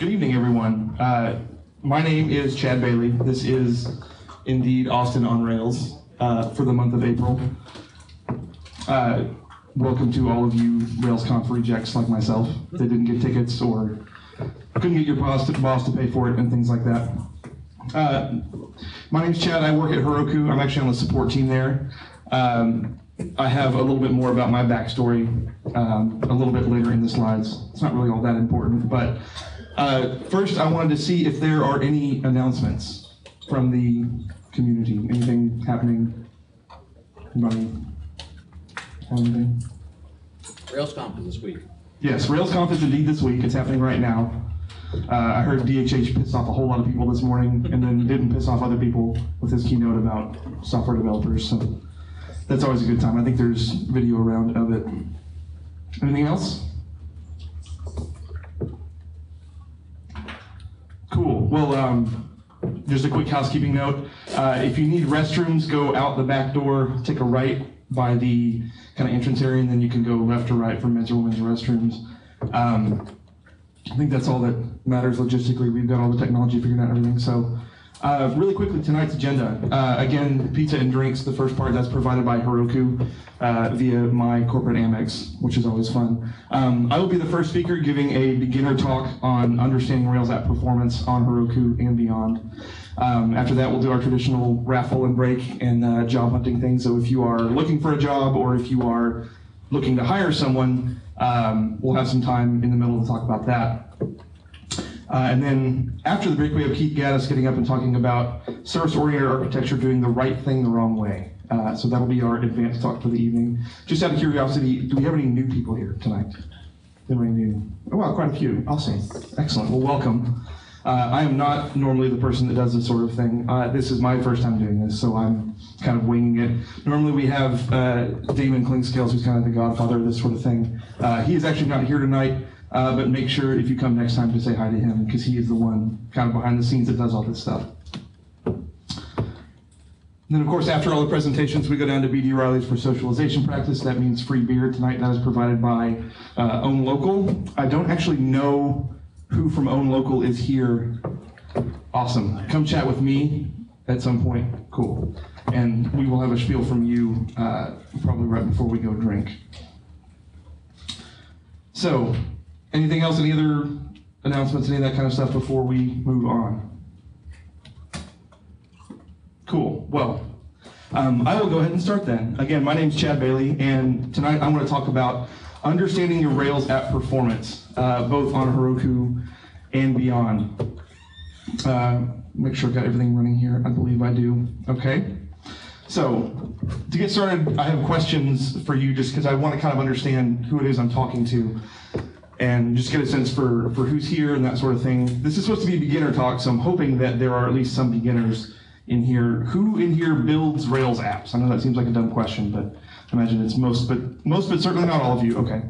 Good evening, everyone. My name is Chad Bailey. This is indeed Austin on Rails for the month of April. Welcome to all of you RailsConf rejects like myself that didn't get tickets or couldn't get your boss to pay for it and things like that. My name's Chad. I work at Heroku. I'm actually on the support team there. I have a little bit more about my backstory a little bit later in the slides. It's not really all that important, but first I wanted to see if there are any announcements from the community. Anything happening? Anybody have anything? RailsConf is this week. Yes, RailsConf is indeed this week. It's happening right now. I heard DHH pissed off a whole lot of people this morning and then didn't piss off other people with his keynote about software developers, so that's always a good time. I think there's video around of it. Anything else? Cool. Well, just a quick housekeeping note. If you need restrooms, go out the back door, take a right by the kind of entrance area, and then you can go left or right for men's or women's restrooms. I think that's all that matters logistically. We've got all the technology figured out and everything. So really quickly, tonight's agenda. Again, pizza and drinks, the first part, that's provided by Heroku via my corporate Amex, which is always fun. I will be the first speaker giving a beginner talk on understanding Rails app performance on Heroku and beyond. After that, we'll do our traditional raffle and break and job hunting thing. So if you are looking for a job or if you are looking to hire someone, we'll have some time in the middle to talk about that. And then after the break, we have Keith Gaddis getting up and talking about service-oriented architecture doing the right thing the wrong way. So that'll be our advanced talk for the evening. Just out of curiosity, do we have any new people here tonight? Anybody new? Oh, wow, quite a few. Awesome. Excellent. Well, welcome. I am not normally the person that does this sort of thing. This is my first time doing this, so I'm kind of winging it. Normally we have Damon Klingscales, who's kind of the godfather of this sort of thing. He is actually not here tonight, but make sure if you come next time to say hi to him, because he is the one kind of behind the scenes that does all this stuff. And then, of course, after all the presentations, we go down to BD Riley's for socialization practice. That means free beer tonight. That is provided by Own Local. I don't actually know who from Own Local is here. Awesome. Come chat with me at some point. Cool. And we will have a spiel from you probably right before we go drink. So, anything else? Any other announcements, any of that kind of stuff before we move on? Cool. Well, I will go ahead and start then. Again, my name's Chad Bailey, and tonight I'm going to talk about understanding your Rails app performance, both on Heroku and beyond. Make sure I've got everything running here. I believe I do. Okay. So, to get started, I have questions for you just because I want to kind of understand who it is I'm talking to and just get a sense for who's here and that sort of thing. This is supposed to be a beginner talk, so I'm hoping that there are at least some beginners in here. Who in here builds Rails apps? I know that seems like a dumb question, but I imagine it's most, but certainly not all of you. Okay.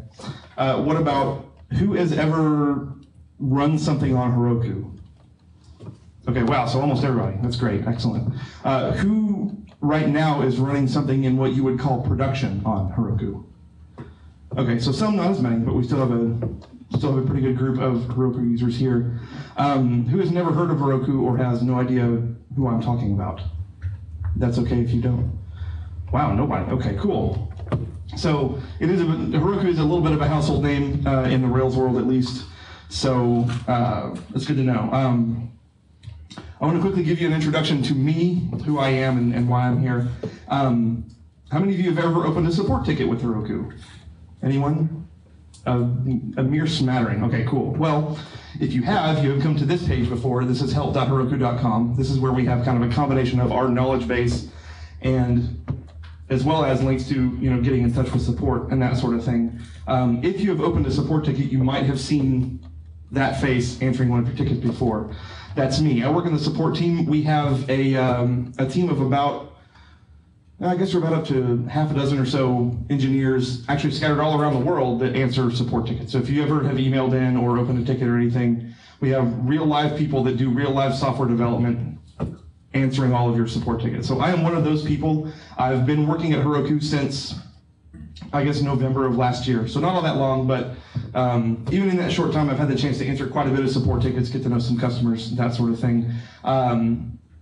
What about who has ever run something on Heroku? Okay, wow, so almost everybody. That's great, excellent. Who right now is running something in what you would call production on Heroku? Okay, so some, not as many, but we still have a pretty good group of Heroku users here. Who has never heard of Heroku or has no idea who I'm talking about? That's okay if you don't. Wow, nobody. Okay, cool. So Heroku is a little bit of a household name in the Rails world, at least. So that's good to know. I want to quickly give you an introduction to me, who I am, and why I'm here. How many of you have ever opened a support ticket with Heroku? Anyone? A mere smattering. Okay, cool. Well, if you have come to this page before. This is help.heroku.com. This is where we have kind of a combination of our knowledge base and as well as links to getting in touch with support and that sort of thing. If you have opened a support ticket, you might have seen that face answering one of your tickets before. That's me. I work in the support team. We have a team of about, I guess we're about up to half a dozen or so engineers actually scattered all around the world that answer support tickets. So if you ever have emailed in or opened a ticket or anything, we have real live people that do real live software development answering all of your support tickets. So I am one of those people. I've been working at Heroku since I guess, November of last year. So not all that long, but even in that short time, I've had the chance to answer quite a bit of support tickets, get to know some customers, that sort of thing.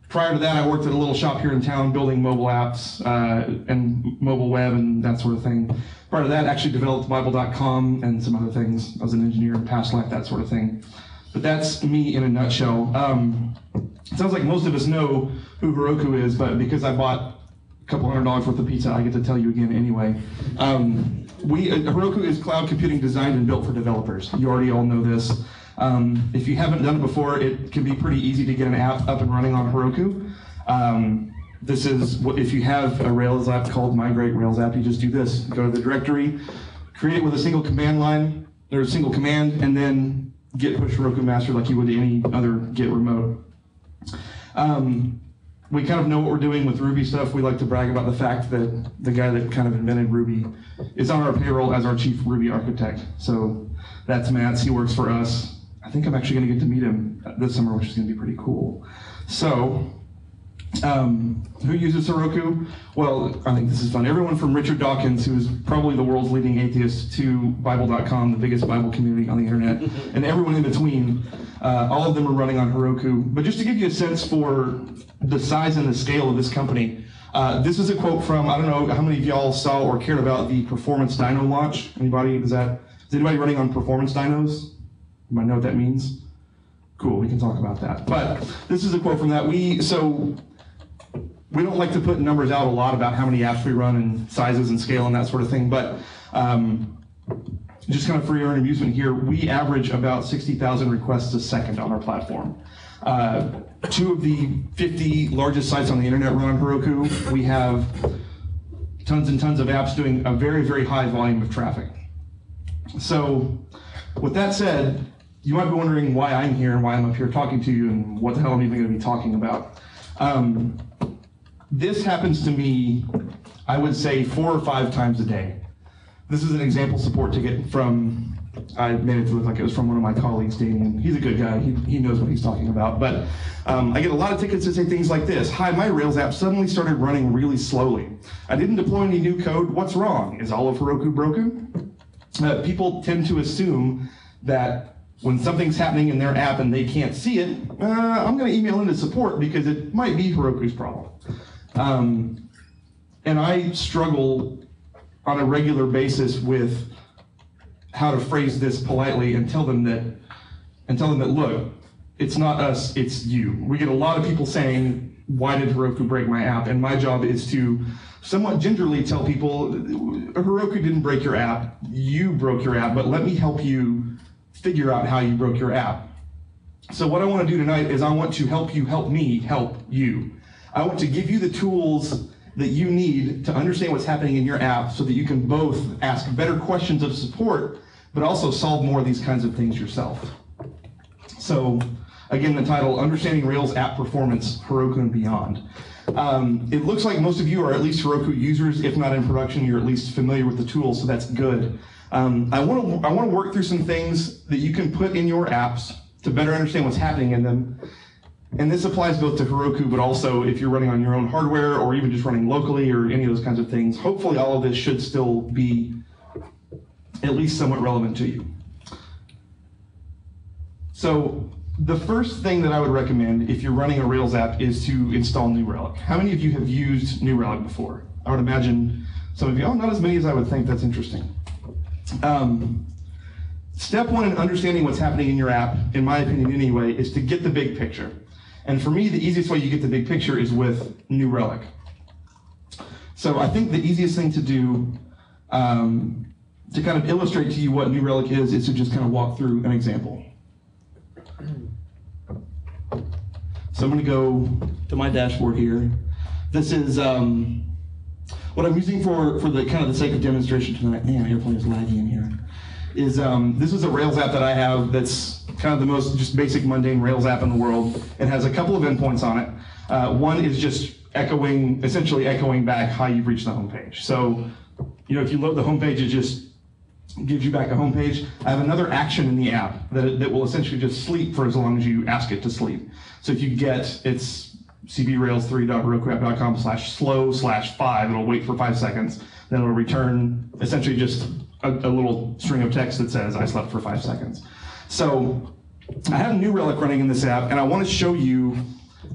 Prior to that, I worked at a little shop here in town building mobile apps and mobile web and that sort of thing. Prior to that, I actually developed Bible.com and some other things. I was an engineer in past life, that sort of thing. But that's me in a nutshell. It sounds like most of us know who Heroku is, but because I bought a couple $100 worth of pizza, I get to tell you again anyway. Heroku is cloud computing designed and built for developers. You already all know this. If you haven't done it before, it can be pretty easy to get an app up and running on Heroku. This is what, if you have a Rails app called Migrate Rails app, you just do this. Go to the directory, create it with a single command line, or a single command, and then git push Heroku master like you would any other git remote. We kind of know what we're doing with Ruby stuff. We like to brag about the fact that the guy that kind of invented Ruby is on our payroll as our chief Ruby architect. So that's Matt, he works for us. I think I'm actually gonna get to meet him this summer, which is gonna be pretty cool. So, who uses Heroku? Well, I think this is fun. Everyone from Richard Dawkins, who is probably the world's leading atheist, to Bible.com, the biggest Bible community on the internet, and everyone in between, all of them are running on Heroku. But just to give you a sense for the size and the scale of this company, this is a quote from, I don't know how many of y'all saw or cared about the Performance Dyno launch. Anybody, is anybody running on Performance Dynos? You might know what that means? Cool, we can talk about that. But this is a quote from that. We don't like to put numbers out a lot about how many apps we run and sizes and scale and that sort of thing, but just kind of for your amusement here, we average about 60,000 requests a second on our platform. 2 of the 50 largest sites on the internet run on Heroku. We have tons and tons of apps doing a very, very high volume of traffic. So with that said, you might be wondering why I'm here and why I'm up here talking to you and what the hell I'm even going to be talking about. This happens to me, I would say 4 or 5 times a day. This is an example support ticket from, I made it to look like it was from one of my colleagues, Damien. He's a good guy, he knows what he's talking about. But I get a lot of tickets that say things like this: hi, my Rails app suddenly started running really slowly. I didn't deploy any new code, what's wrong? Is all of Heroku broken? People tend to assume that when something's happening in their app and they can't see it, I'm gonna email into support because it might be Heroku's problem. And I struggle on a regular basis with how to phrase this politely and tell them that, look, it's not us, it's you. We get a lot of people saying, why did Heroku break my app? And my job is to somewhat gingerly tell people, Heroku didn't break your app, you broke your app, but let me help you figure out how you broke your app. So what I want to do tonight is I want to help you help me help you. I want to give you the tools that you need to understand what's happening in your app so that you can both ask better questions of support, but also solve more of these kinds of things yourself. So again, the title, Understanding Rails App Performance, Heroku and Beyond. It looks like most of you are at least Heroku users. If not in production, you're at least familiar with the tools, so that's good. I want to work through some things that you can put in your apps to better understand what's happening in them. And this applies both to Heroku, but also if you're running on your own hardware or even just running locally or any of those kinds of things. Hopefully all of this should still be at least somewhat relevant to you. So the first thing that I would recommend if you're running a Rails app is to install New Relic. How many of you have used New Relic before? I would imagine some of you, oh, not as many as I would think. That's interesting. Step 1 in understanding what's happening in your app, in my opinion anyway, is to get the big picture. And for me, the easiest way you get the big picture is with New Relic. So I think the easiest thing to do to kind of illustrate to you what New Relic is to just kind of walk through an example. So I'm going to go to my dashboard here. This is what I'm using for the kind of the sake of demonstration tonight. Man, Airplane is laggy in here. This is a Rails app that I have that's kind of the most just basic mundane Rails app in the world. It has a couple of endpoints on it. One is just essentially echoing back how you've reached the home page. So, if you load the home page, it just gives you back a home page. I have another action in the app that will essentially just sleep for as long as you ask it to sleep. So if you it's cbrails3.herokuapp.com/slow/5, it'll wait for 5 seconds. Then it'll return essentially just a little string of text that says, I slept for 5 seconds. So I have New Relic running in this app, and I want to show you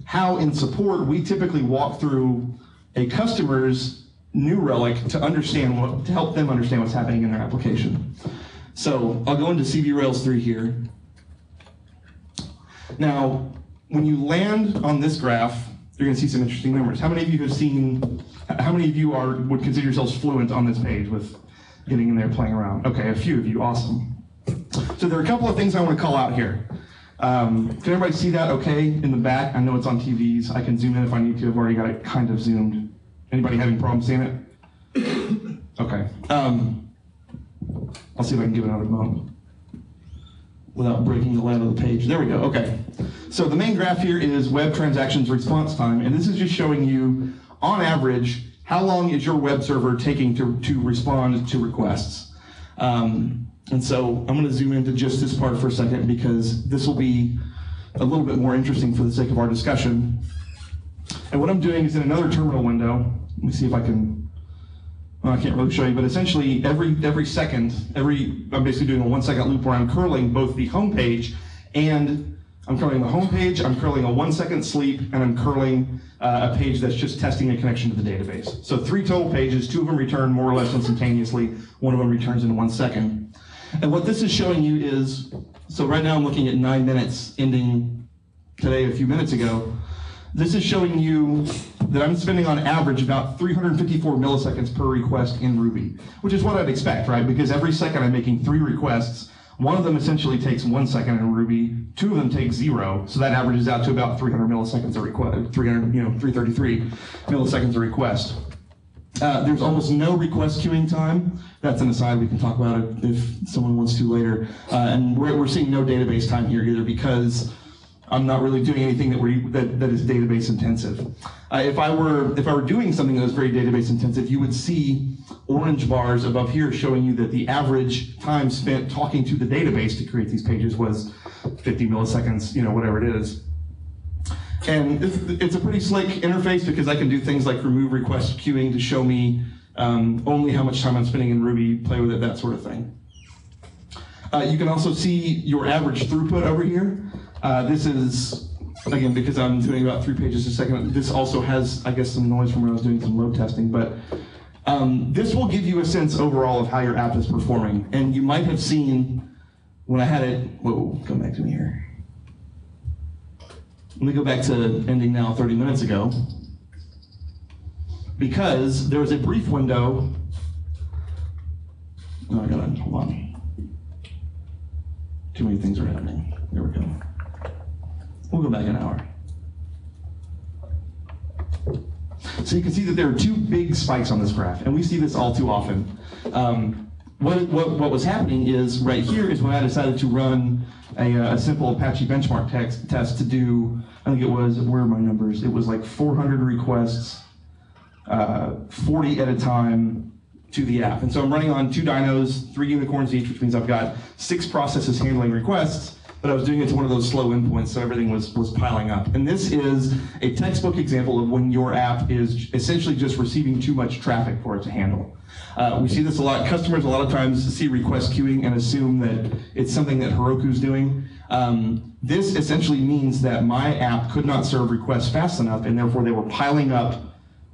how in support we typically walk through a customer's New Relic to help them understand what's happening in their application. So I'll go into CV Rails 3 here. Now, when you land on this graph, you're going to see some interesting numbers. How many of you would consider yourselves fluent on this page with getting in there, playing around? Okay, a few of you, awesome. So there are a couple of things I want to call out here. Can everybody see that okay in the back? I know it's on TVs. I can zoom in if I need to. I've already got it kind of zoomed. Anybody having problems seeing it? Okay. I'll see if I can give it another moment without breaking the layout of the page. There we go, okay. So the main graph here is web transactions response time, and this is just showing you, on average, how long is your web server taking to respond to requests. And so I'm going to zoom into just this part for a second because this will be a little bit more interesting for the sake of our discussion. And what I'm doing is in another terminal window, let me see if I can, well, I can't really show you, but essentially every second, I'm basically doing a 1 second loop where I'm curling both the home page and I'm curling the home page, I'm curling a 1 second sleep, and I'm curling a page that's just testing a connection to the database. So 3 total pages, 2 of them return more or less instantaneously, 1 of them returns in 1 second. And what this is showing you is, so right now I'm looking at 9 minutes ending today a few minutes ago. This is showing you that I'm spending on average about 354 milliseconds per request in Ruby, which is what I'd expect, right? Because every second I'm making 3 requests. One of them essentially takes 1 second in Ruby, 2 of them take 0, so that averages out to about 300 milliseconds a request, 333 milliseconds a request. There's almost no request queuing time. That's an aside, we can talk about it if someone wants to later. And we're seeing no database time here either because I'm not really doing anything that is database intensive. If I were doing something that was very database intensive, you would see orange bars above here showing you that the average time spent talking to the database to create these pages was 50 milliseconds, whatever it is. And it's a pretty slick interface because I can do things like remove request queuing to show me only how much time I'm spending in Ruby, play with it, that sort of thing. You can also see your average throughput over here. This is, again, because I'm doing about 3 pages a second, this also has, I guess, some noise from when I was doing some load testing, but this will give you a sense overall of how your app is performing. And you might have seen when I had it, whoa, come back to me here. Let me go back to ending now 30 minutes ago, because there was a brief window. Oh, I gotta, hold on. Too many things are happening. There we go. We'll go back an hour. So you can see that there are 2 big spikes on this graph, and we see this all too often. What was happening is right here is when I decided to run a simple Apache benchmark test to do, I think it was, where are my numbers? It was like 400 requests, 40 at a time to the app. And so I'm running on 2 dynos, 3 unicorns each, which means I've got 6 processes handling requests, but I was doing it to one of those slow endpoints, so everything was piling up. And this is a textbook example of when your app is essentially just receiving too much traffic for it to handle. We see this a lot. Customers a lot of times see request queuing and assume that it's something that Heroku's doing. This essentially means that my app could not serve requests fast enough, and therefore they were piling up,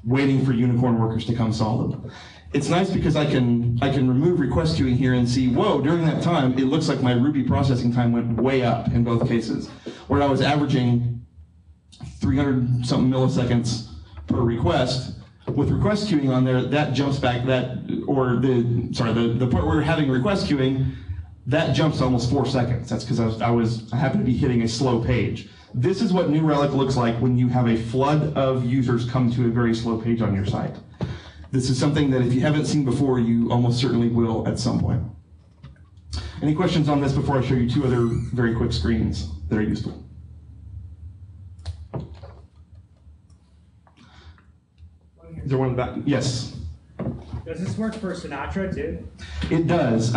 waiting for unicorn workers to come solve them. It's nice because I can remove request queuing here and see, whoa, during that time, it looks like my Ruby processing time went way up in both cases, where I was averaging 300-something milliseconds per request. With request queuing on there, that jumps back, the part where we're having request queuing, that jumps to almost 4 seconds. That's because I happened to be hitting a slow page. This is what New Relic looks like when you have a flood of users come to a very slow page on your site. This is something that if you haven't seen before, you almost certainly will at some point. Any questions on this before I show you 2 other very quick screens that are useful? Is there one in the back? Yes. Does this work for Sinatra too? It does.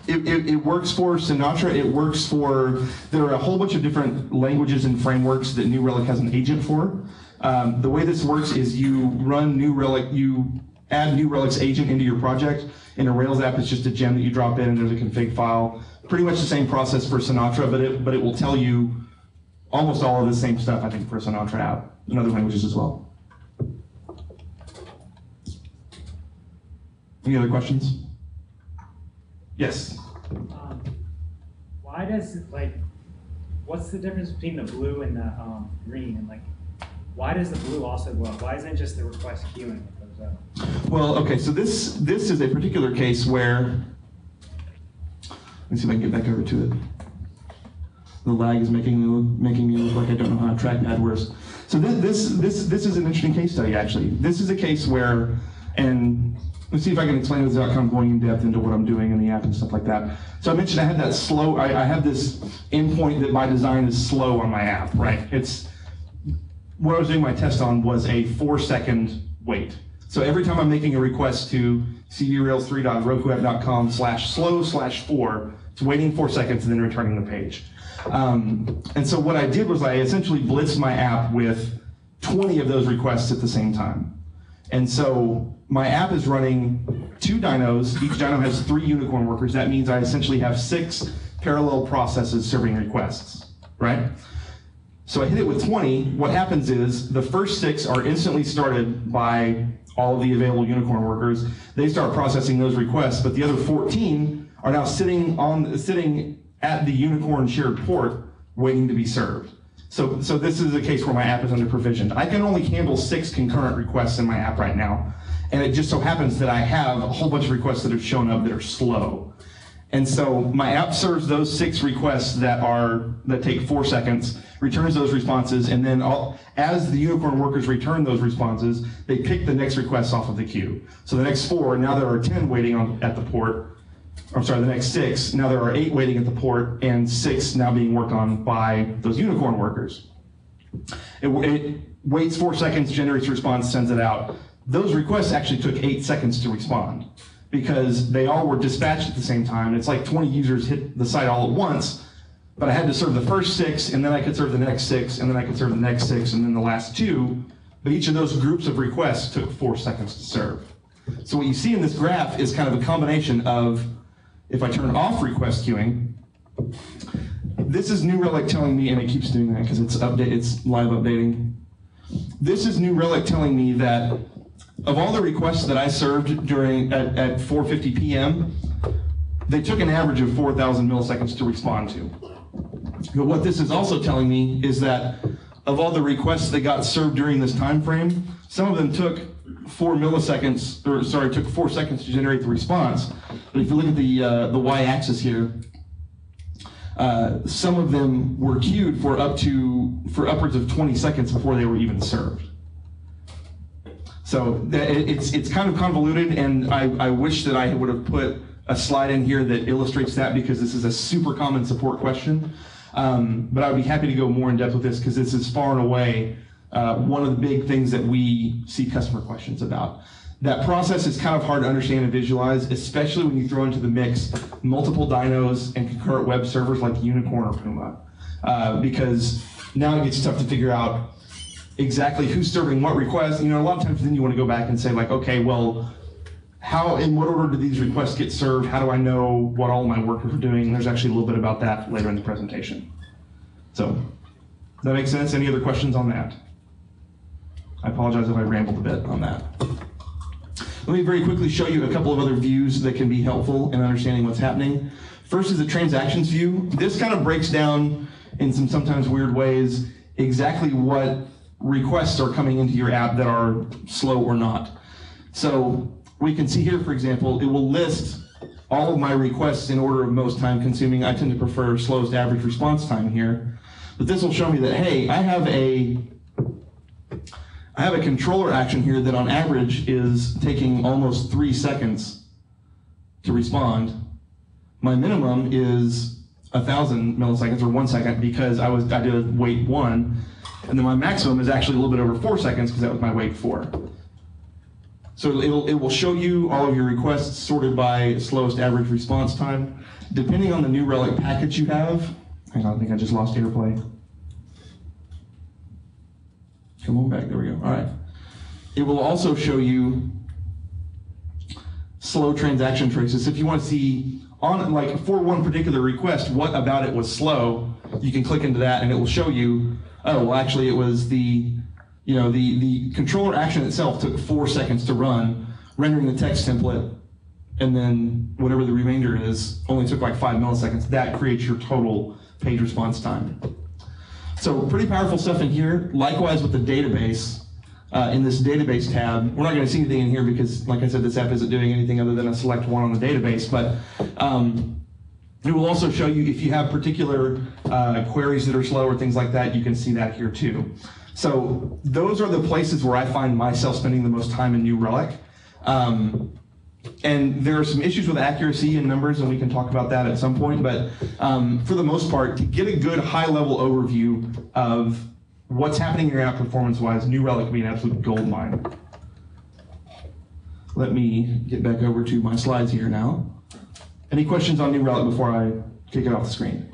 It works for Sinatra. It works for, there are a whole bunch of different languages and frameworks that New Relic has an agent for. The way this works is you run New Relic, you add New Relic's agent into your project. In a Rails app, it's just a gem that you drop in and there's a config file. Pretty much the same process for Sinatra, but it will tell you almost all of the same stuff, I think, for a Sinatra app in other languages as well. Any other questions? Yes? Why does, like, what's the difference between the blue and the green? And, like, why does the blue also go up? Why isn't it just the request queuing that goes up? Well, okay, so this is a particular case where, let me see if I can get back over to it. The lag is making me look like I don't know how a trackpad works. So this is an interesting case study, actually. This is a case where, and let's see if I can explain this without kind of going in depth into what I'm doing in the app and stuff like that. So I mentioned I had that slow, I have this endpoint that by design is slow on my app, right? It's, what I was doing my test on was a 4-second wait. So every time I'm making a request to cvrails3.herokuapp.com/slow/4, it's waiting 4 seconds and then returning the page. And so what I did was I essentially blitzed my app with 20 of those requests at the same time. And so my app is running 2 dynos. Each dyno has 3 unicorn workers. That means I essentially have 6 parallel processes serving requests, right? So I hit it with 20. What happens is the first 6 are instantly started by all of the available unicorn workers. They start processing those requests, but the other 14 are now sitting at the unicorn shared port waiting to be served. So this is a case where my app is under provisioned. I can only handle 6 concurrent requests in my app right now. And it just so happens that I have a whole bunch of requests that have shown up that are slow. And so my app serves those 6 requests that take 4 seconds, returns those responses, and then as the unicorn workers return those responses, they pick the next requests off of the queue. So the next 4, now there are 10 waiting at the port. I'm sorry, the next 6, now there are 8 waiting at the port, and 6 now being worked on by those unicorn workers. It waits 4 seconds, generates a response, sends it out. Those requests actually took 8 seconds to respond because they all were dispatched at the same time. It's like 20 users hit the site all at once, but I had to serve the first 6, and then I could serve the next 6, and then I could serve the next 6, and then the last 2. But each of those groups of requests took 4 seconds to serve. So what you see in this graph is kind of a combination of, if I turn off request queuing, this is New Relic telling me, and it keeps doing that because it's live updating. This is New Relic telling me that of all the requests that I served at 4:50 p.m., they took an average of 4,000 milliseconds to respond to. But what this is also telling me is that of all the requests that got served during this time frame, some of them took 4 seconds to generate the response. But if you look at the y-axis here, some of them were queued for upwards of 20 seconds before they were even served. So it's kind of convoluted, and I wish that I would have put a slide in here that illustrates that because this is a super common support question. But I would be happy to go more in depth with this because this is far and away one of the big things that we see customer questions about. That process is kind of hard to understand and visualize, especially when you throw into the mix multiple dynos and concurrent web servers like Unicorn or Puma, because now it gets tough to figure out exactly who's serving what request. You know, a lot of times then you want to go back and say like, okay, well, in what order do these requests get served? How do I know what all my workers are doing? And there's actually a little bit about that later in the presentation. So, does that make sense? Any other questions on that? I apologize if I rambled a bit on that. Let me very quickly show you a couple of other views that can be helpful in understanding what's happening. First is the transactions view. This kind of breaks down in some sometimes weird ways exactly what requests are coming into your app that are slow or not. So we can see here, for example, it will list all of my requests in order of most time consuming. I tend to prefer slowest average response time here. But this will show me that, hey, I have a controller action here that on average is taking almost 3 seconds to respond. My minimum is 1,000 milliseconds or 1 second because I did wait 1. And then my maximum is actually a little bit over 4 seconds because that was my wait 4. So it will show you all of your requests sorted by slowest average response time. Depending on the New Relic package you have, hang on, I think I just lost AirPlay. Come on back, there we go, all right. It will also show you slow transaction traces. If you want to see on, like, for one particular request, what about it was slow, you can click into that and it will show you, oh, well, actually it was the controller action itself took 4 seconds to run, rendering the text template, and then whatever the remainder is only took like 5 milliseconds. That creates your total page response time. So pretty powerful stuff in here. Likewise with the database. In this database tab, we're not going to see anything in here because, like I said, this app isn't doing anything other than a select one on the database, but it will also show you if you have particular queries that are slow or things like that, you can see that here too. So those are the places where I find myself spending the most time in New Relic. And there are some issues with accuracy and numbers, and we can talk about that at some point, but for the most part, to get a good high-level overview of what's happening in your app performance-wise, New Relic can be an absolute gold mine. Let me get back over to my slides here now. Any questions on New Relic before I kick it off the screen?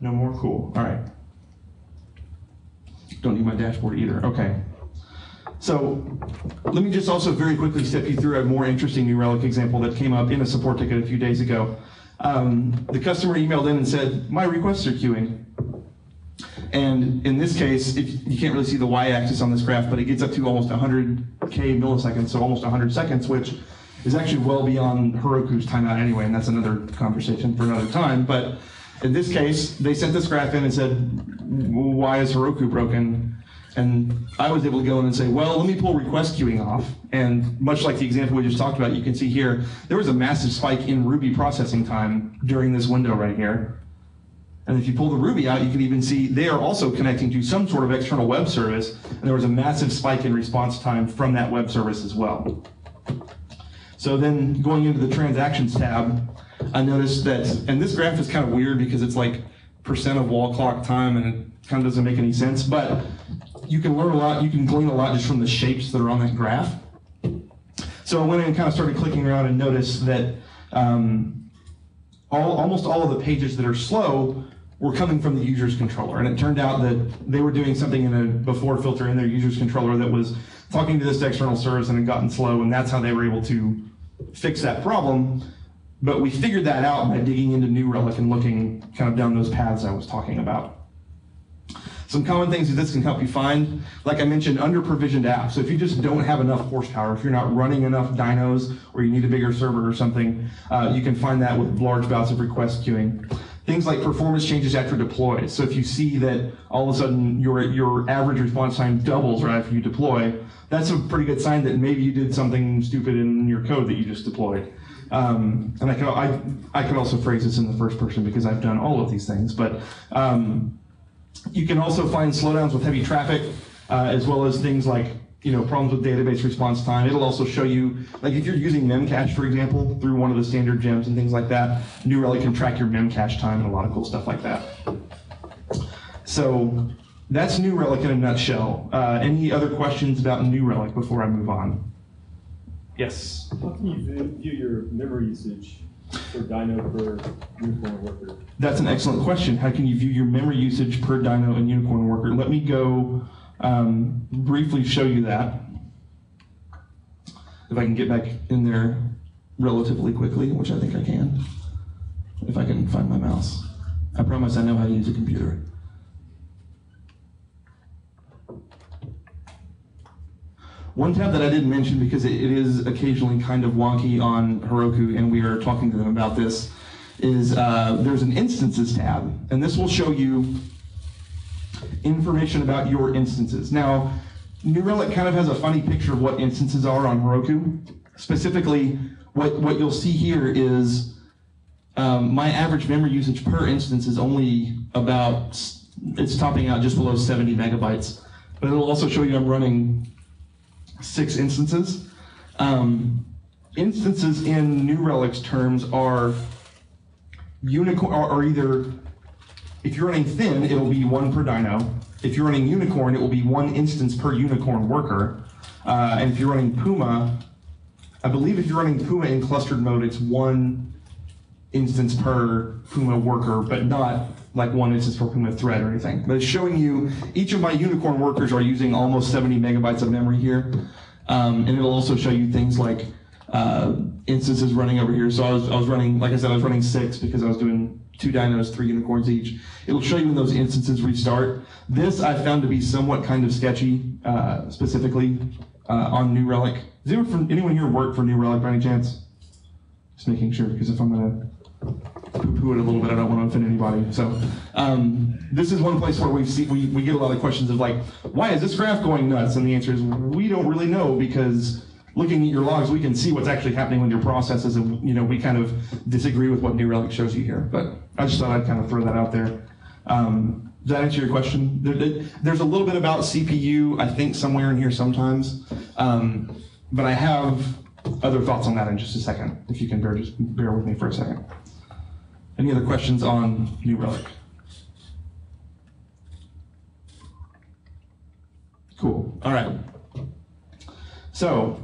No more? Cool. All right. Don't need my dashboard either. Okay. So let me just also very quickly step you through a more interesting New Relic example that came up in a support ticket a few days ago. The customer emailed in and said, my requests are queuing. And in this case, you can't really see the y-axis on this graph, but it gets up to almost 100K milliseconds, so almost 100 seconds, which is actually well beyond Heroku's timeout anyway, and that's another conversation for another time. But in this case, they sent this graph in and said, why is Heroku broken? And I was able to go in and say, well, let me pull request queuing off. And much like the example we just talked about, you can see here, there was a massive spike in Ruby processing time during this window right here. And if you pull the Ruby out, you can even see they are also connecting to some sort of external web service, and there was a massive spike in response time from that web service as well. So then going into the transactions tab, I noticed that, and this graph is kind of weird because it's like percent of wall clock time, and it kind of doesn't make any sense, but you can learn a lot, you can glean a lot just from the shapes that are on that graph. So I went in and kind of started clicking around and noticed that almost all of the pages that are slow were coming from the user's controller. And it turned out that they were doing something in a before filter in their user's controller that was talking to this external service and had gotten slow, and that's how they were able to fix that problem. But we figured that out by digging into New Relic and looking kind of down those paths I was talking about. Some common things that this can help you find, like I mentioned, under-provisioned apps. So if you just don't have enough horsepower, if you're not running enough dynos, or you need a bigger server or something, you can find that with large bouts of request queuing. Things like performance changes after deploy. So if you see that all of a sudden your average response time doubles right after you deploy, that's a pretty good sign that maybe you did something stupid in your code that you just deployed. And I could also phrase this in the first person because I've done all of these things, but you can also find slowdowns with heavy traffic, as well as things like problems with database response time. It'll also show you, like if you're using Memcache, for example, through one of the standard gems and things like that, New Relic can track your Memcache time and a lot of cool stuff like that. So that's New Relic in a nutshell. Any other questions about New Relic before I move on? Yes? How can you view your memory usage per dyno per unicorn worker? That's an excellent question. How can you view your memory usage per dyno and unicorn worker? Let me go briefly show you that. If I can get back in there relatively quickly, which I think I can. If I can find my mouse. I promise I know how to use a computer. One tab that I didn't mention because it is occasionally kind of wonky on Heroku, and we are talking to them about this, is there's an instances tab, and this will show you information about your instances. Now, New Relic kind of has a funny picture of what instances are on Heroku. Specifically, what you'll see here is my average memory usage per instance is only about, it's topping out just below 70 megabytes. But it'll also show you I'm running 6 instances. Instances in New Relic's terms are unicorn, or either, if you're running thin, it'll be 1 per dyno. If you're running unicorn, it will be 1 instance per unicorn worker. And if you're running Puma, I believe if you're running Puma in clustered mode, it's 1 instance per Puma worker, but not like 1 instance per Puma thread or anything. But it's showing you each of my unicorn workers are using almost 70 megabytes of memory here. And it'll also show you things like instances running over here. So I was running, like I said, I was running 6 because I was doing 2 dynos, 3 unicorns each. It'll show you when those instances restart. This I found to be somewhat kind of sketchy, specifically on New Relic. Does anyone here work for New Relic by any chance? Just making sure, because if I'm gonna poo-poo it a little bit, I don't want to offend anybody. So this is one place where we get a lot of questions of like, why is this graph going nuts? And the answer is we don't really know, because looking at your logs, we can see what's actually happening with your processes, and we kind of disagree with what New Relic shows you here. But I just thought I'd kind of throw that out there. Does that answer your question? There's a little bit about CPU, I think, somewhere in here sometimes, but I have other thoughts on that in just a second, if you can just bear with me for a second. Any other questions on New Relic? Cool. All right. So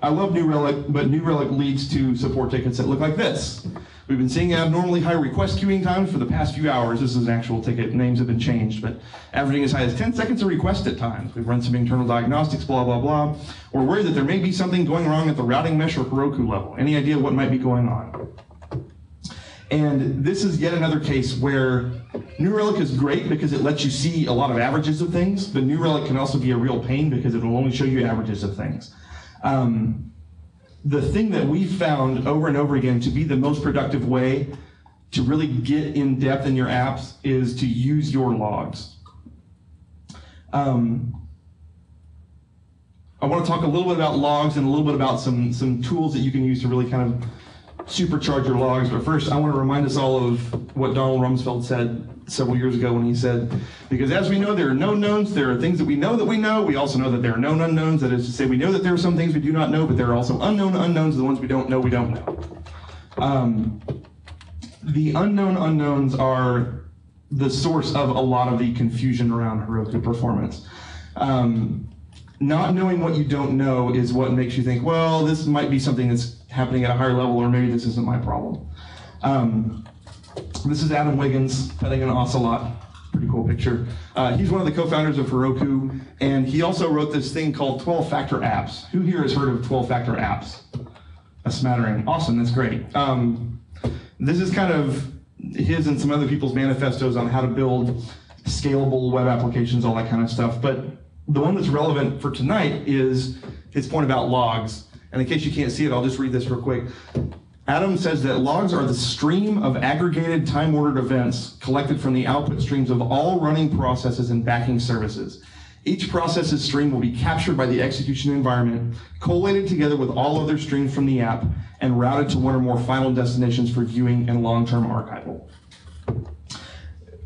I love New Relic, but New Relic leads to support tickets that look like this. We've been seeing abnormally high request queuing times for the past few hours. This is an actual ticket. Names have been changed, but averaging as high as 10 seconds a request at times. We've run some internal diagnostics, blah, blah, blah. We're worried that there may be something going wrong at the routing mesh or Heroku level. Any idea what might be going on? And this is yet another case where New Relic is great because it lets you see a lot of averages of things, but New Relic can also be a real pain because it will only show you averages of things. The thing that we found over and over again to be the most productive way to really get in depth in your apps is to use your logs. I want to talk a little bit about logs and a little bit about some tools that you can use to really kind of supercharge your logs. But first, I want to remind us all of what Donald Rumsfeld said several years ago when he said, because as we know there are known knowns, there are things that we know, we also know that there are known unknowns. That is to say, we know that there are some things we do not know, but there are also unknown unknowns, the ones we don't know, we don't know. The unknown unknowns are the source of a lot of the confusion around Heroku performance. Not knowing what you don't know is what makes you think, well, this might be something that's happening at a higher level, or maybe this isn't my problem. This is Adam Wiggins petting an ocelot. Pretty cool picture. He's one of the co-founders of Heroku, and he also wrote this thing called 12-factor apps. Who here has heard of 12-factor apps? A smattering. Awesome, that's great. This is kind of his and some other people's manifestos on how to build scalable web applications, all that kind of stuff. But the one that's relevant for tonight is his point about logs. And in case you can't see it, I'll just read this real quick. Adam says that logs are the stream of aggregated time-ordered events collected from the output streams of all running processes and backing services. Each process's stream will be captured by the execution environment, collated together with all other streams from the app, and routed to one or more final destinations for viewing and long-term archival.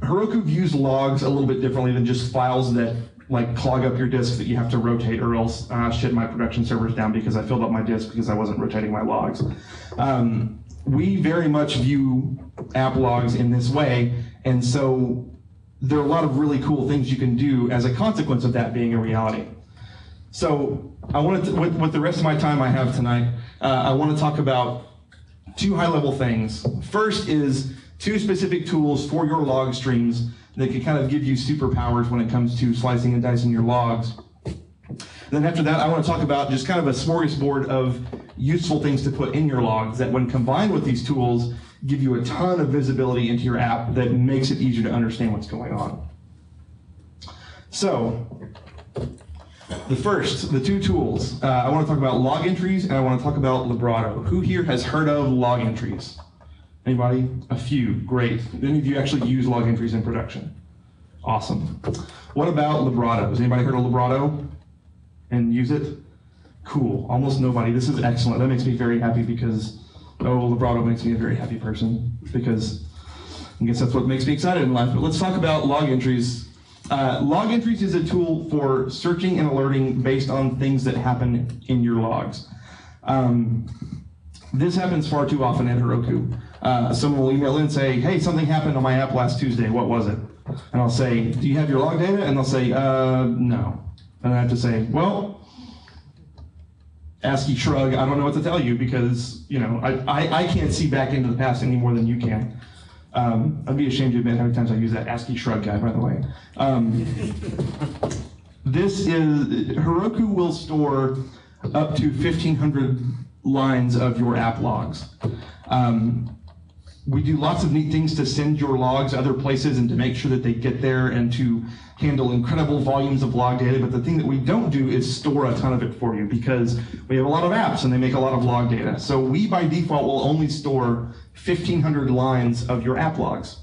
Heroku views logs a little bit differently than just files that like clog up your disk that you have to rotate, or else shit, my production server's down because I filled up my disk because I wasn't rotating my logs. We very much view app logs in this way, and so there are a lot of really cool things you can do as a consequence of that being a reality. So I wanted to, with the rest of my time I have tonight, I want to talk about 2 high-level things. First is 2 specific tools for your log streams that can kind of give you superpowers when it comes to slicing and dicing your logs. Then after that, I want to talk about just kind of a smorgasbord of useful things to put in your logs that when combined with these tools, give you a ton of visibility into your app that makes it easier to understand what's going on. So, the 2 tools. I want to talk about log entries and I want to talk about Librado. Who here has heard of log entries? Anybody? A few. Great. Any of you actually use log entries in production? Awesome. What about Librado? Has anybody heard of Librado and use it? Cool. Almost nobody. This is excellent. That makes me very happy because, Librado makes me a very happy person because I guess that's what makes me excited in life. But let's talk about log entries. Log entries is a tool for searching and alerting based on things that happen in your logs. This happens far too often at Heroku. Someone will email in and say, hey, something happened on my app last Tuesday, what was it? And I'll say, do you have your log data? And they'll say, no. And I have to say, well, ASCII shrug, I don't know what to tell you because, I can't see back into the past any more than you can. I'd be ashamed to admit how many times I use that ASCII shrug guy, by the way. Heroku will store up to 1,500 lines of your app logs. We do lots of neat things to send your logs other places and to make sure that they get there and to handle incredible volumes of log data, but the thing that we don't do is store a ton of it for you because we have a lot of apps and they make a lot of log data. So we, by default, will only store 1,500 lines of your app logs.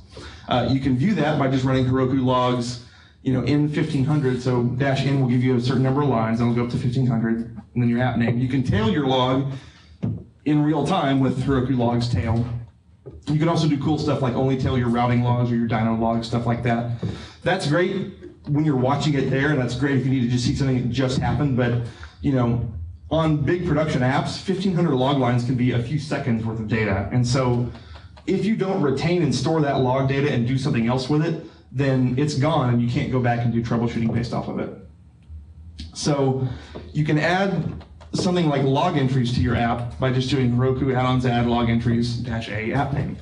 You can view that by just running Heroku logs, in 1,500, so -n will give you a certain number of lines, and it'll go up to 1,500, and then your app name. You can tail your log in real time with Heroku logs tail. You can also do cool stuff like only tail your routing logs or your dyno logs, stuff like that. That's great when you're watching it there, and that's great if you need to just see something that just happened, but on big production apps, 1,500 log lines can be a few seconds worth of data. And so if you don't retain and store that log data and do something else with it, then it's gone and you can't go back and do troubleshooting based off of it. So you can add something like log entries to your app by just doing Heroku add-ons add log entries -a app name.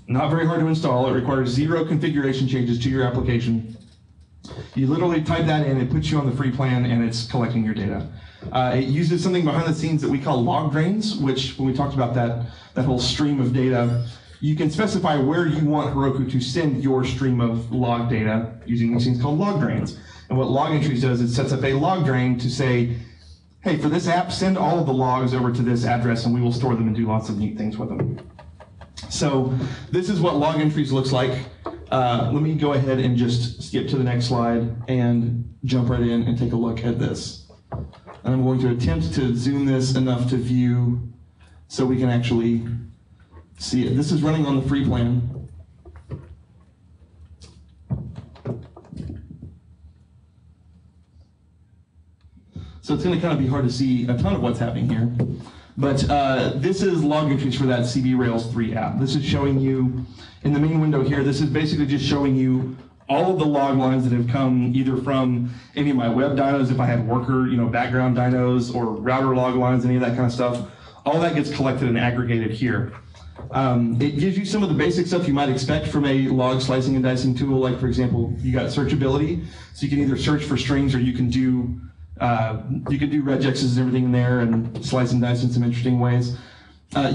Not very hard to install. It requires 0 configuration changes to your application. You literally type that in, it puts you on the free plan, and it's collecting your data. It uses something behind the scenes that we call log drains, which when we talked about that whole stream of data, you can specify where you want Heroku to send your stream of log data using these things called log drains. And what log entries does is it sets up a log drain to say, hey, for this app, send all of the logs over to this address and we will store them and do lots of neat things with them. So this is what log entries looks like. Let me go ahead and just skip to the next slide and jump right in and take a look at this. And I'm going to attempt to zoom this enough to view so we can actually see it. This is running on the free plan. So it's going to kind of be hard to see a ton of what's happening here. But this is log entries for that CB Rails 3 app. This is showing you, in the main window here, this is basically just showing you all of the log lines that have come either from any of my web dynos, if I had worker, background dynos, or router log lines, any of that kind of stuff. All that gets collected and aggregated here. It gives you some of the basic stuff you might expect from a log slicing and dicing tool, like for example, you got searchability, so you can either search for strings or you can do regexes and everything in there and slice and dice in some interesting ways.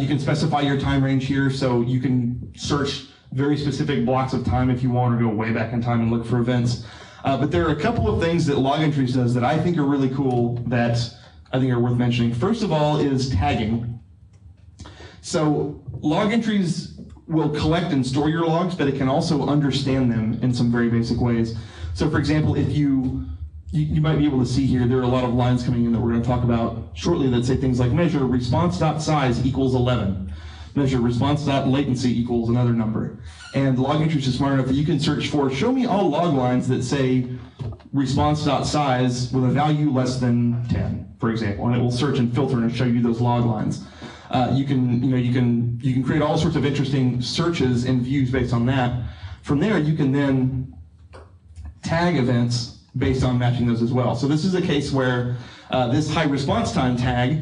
You can specify your time range here, so you can search very specific blocks of time if you want, or go way back in time and look for events. But there are a couple of things that log entries does that I think are really cool that I think are worth mentioning. First of all is tagging. So log entries will collect and store your logs, but it can also understand them in some very basic ways. So for example, if you might be able to see here, there are a lot of lines coming in that we're going to talk about shortly that say things like measure response.size equals 11. Measure response.latency equals another number. And log entries is smart enough that you can search for, show me all log lines that say response.size with a value less than 10, for example, and it will search and filter and show you those log lines. You can create all sorts of interesting searches and views based on that. From there, you can then tag events based on matching those as well. So this is a case where this high response time tag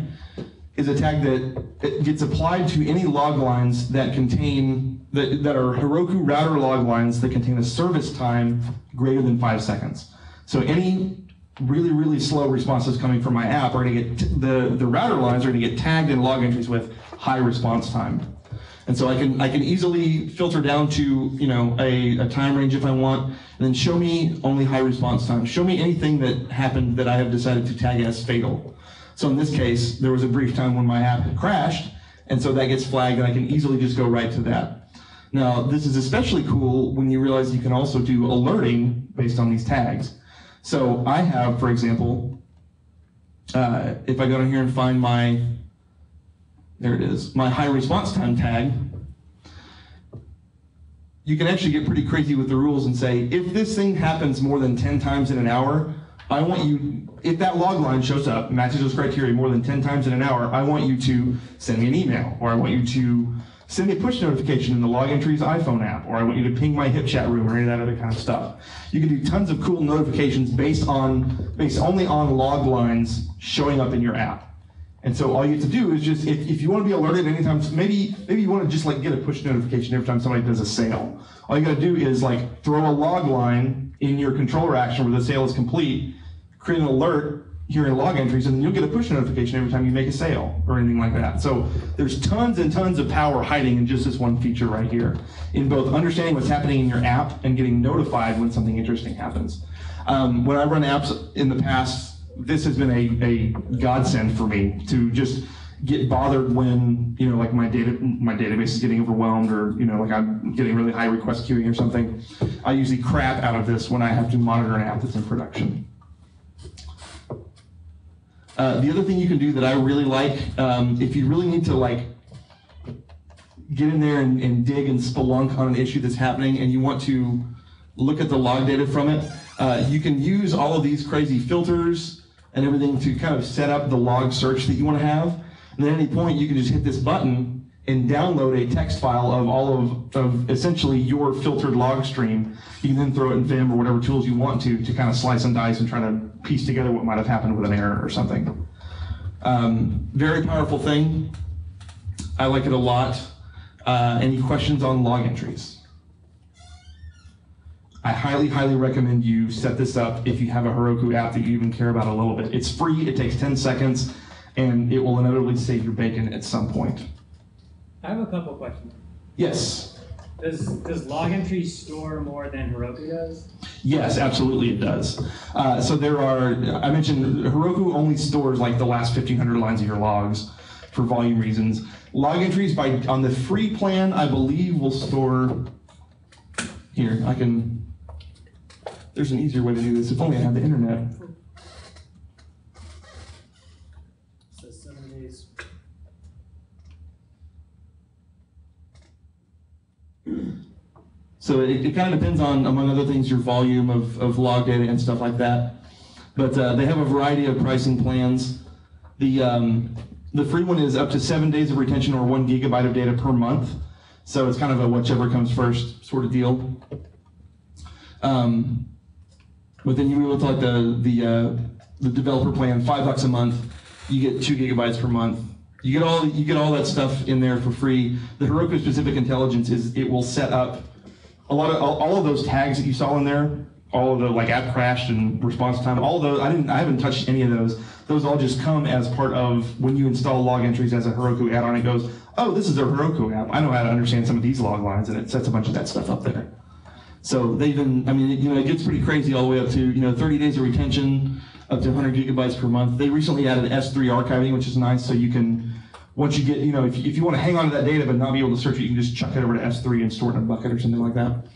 is a tag that gets applied to any log lines that contain, that are Heroku router log lines that contain a service time greater than 5 seconds. So any really, really slow responses coming from my app are going to get, the router lines are going to get tagged in log entries with high response time. And so I can easily filter down to a time range if I want, and then show me only high response time. Show me anything that happened that I have decided to tag as fatal. So in this case, there was a brief time when my app had crashed, and so that gets flagged, and I can easily just go right to that. Now, this is especially cool when you realize you can also do alerting based on these tags. So I have, for example, if I go down here and find my, there it is, my high response time tag, you can actually get pretty crazy with the rules and say, if this thing happens more than 10 times in an hour, I want you, if that log line shows up, matches those criteria more than 10 times in an hour, I want you to send me an email, or I want you to send me a push notification in the log entries iPhone app, or I want you to ping my hip chat room, or any of that other kind of stuff. You can do tons of cool notifications based only on log lines showing up in your app. And so all you have to do is just, if you want to be alerted anytime, maybe you want to just like get a push notification every time somebody does a sale. All you got to do is like throw a log line in your controller action where the sale is complete, create an alert here in log entries, and then you'll get a push notification every time you make a sale or anything like that. So there's tons and tons of power hiding in just this one feature right here, in both understanding what's happening in your app and getting notified when something interesting happens. When I run apps in the past, this has been a godsend for me to just get bothered when, you know, like my database is getting overwhelmed, or, you know, like I'm getting really high request queuing or something. I usually crap out of this when I have to monitor an app that's in production. The other thing you can do that I really like, if you really need to like get in there and dig and spelunk on an issue that's happening and you want to look at the log data from it, you can use all of these crazy filters and everything to kind of set up the log search that you want to have. And at any point you can just hit this button and download a text file of all of essentially your filtered log stream. You can then throw it in Vim or whatever tools you want to kind of slice and dice and try to piece together what might have happened with an error or something. Very powerful thing. I like it a lot. Any questions on log entries? I highly, highly recommend you set this up if you have a Heroku app that you even care about a little bit. It's free, it takes 10 seconds, and it will inevitably save your bacon at some point. I have a couple questions. Yes. Does log entry store more than Heroku does? Yes, absolutely it does. So there are, I mentioned Heroku only stores like the last 1,500 lines of your logs for volume reasons. Log entries on the free plan, I believe, will store, here, there's an easier way to do this, if only I had the internet. So 7 days. So it kind of depends on, among other things, your volume of log data and stuff like that. But they have a variety of pricing plans. The free one is up to 7 days of retention or 1 gigabyte of data per month. So it's kind of a whichever comes first sort of deal. But then you go with like the developer plan, $5 a month. You get 2 gigabytes per month. You get all that stuff in there for free. The Heroku specific intelligence is it will set up all of those tags that you saw in there, all of the like app crashed and response time, all of those, I haven't touched any of those. Those all just come as part of when you install log entries as a Heroku add-on. It goes, oh, this is a Heroku app. I know how to understand some of these log lines, and it sets a bunch of that stuff up there. So they even, I mean, it gets pretty crazy all the way up to 30 days of retention, up to 100 gigabytes per month. They recently added S3 archiving, which is nice. So you can, once you get, if you want to hang on to that data but not be able to search it, you can just chuck it over to S3 and store it in a bucket or something like that.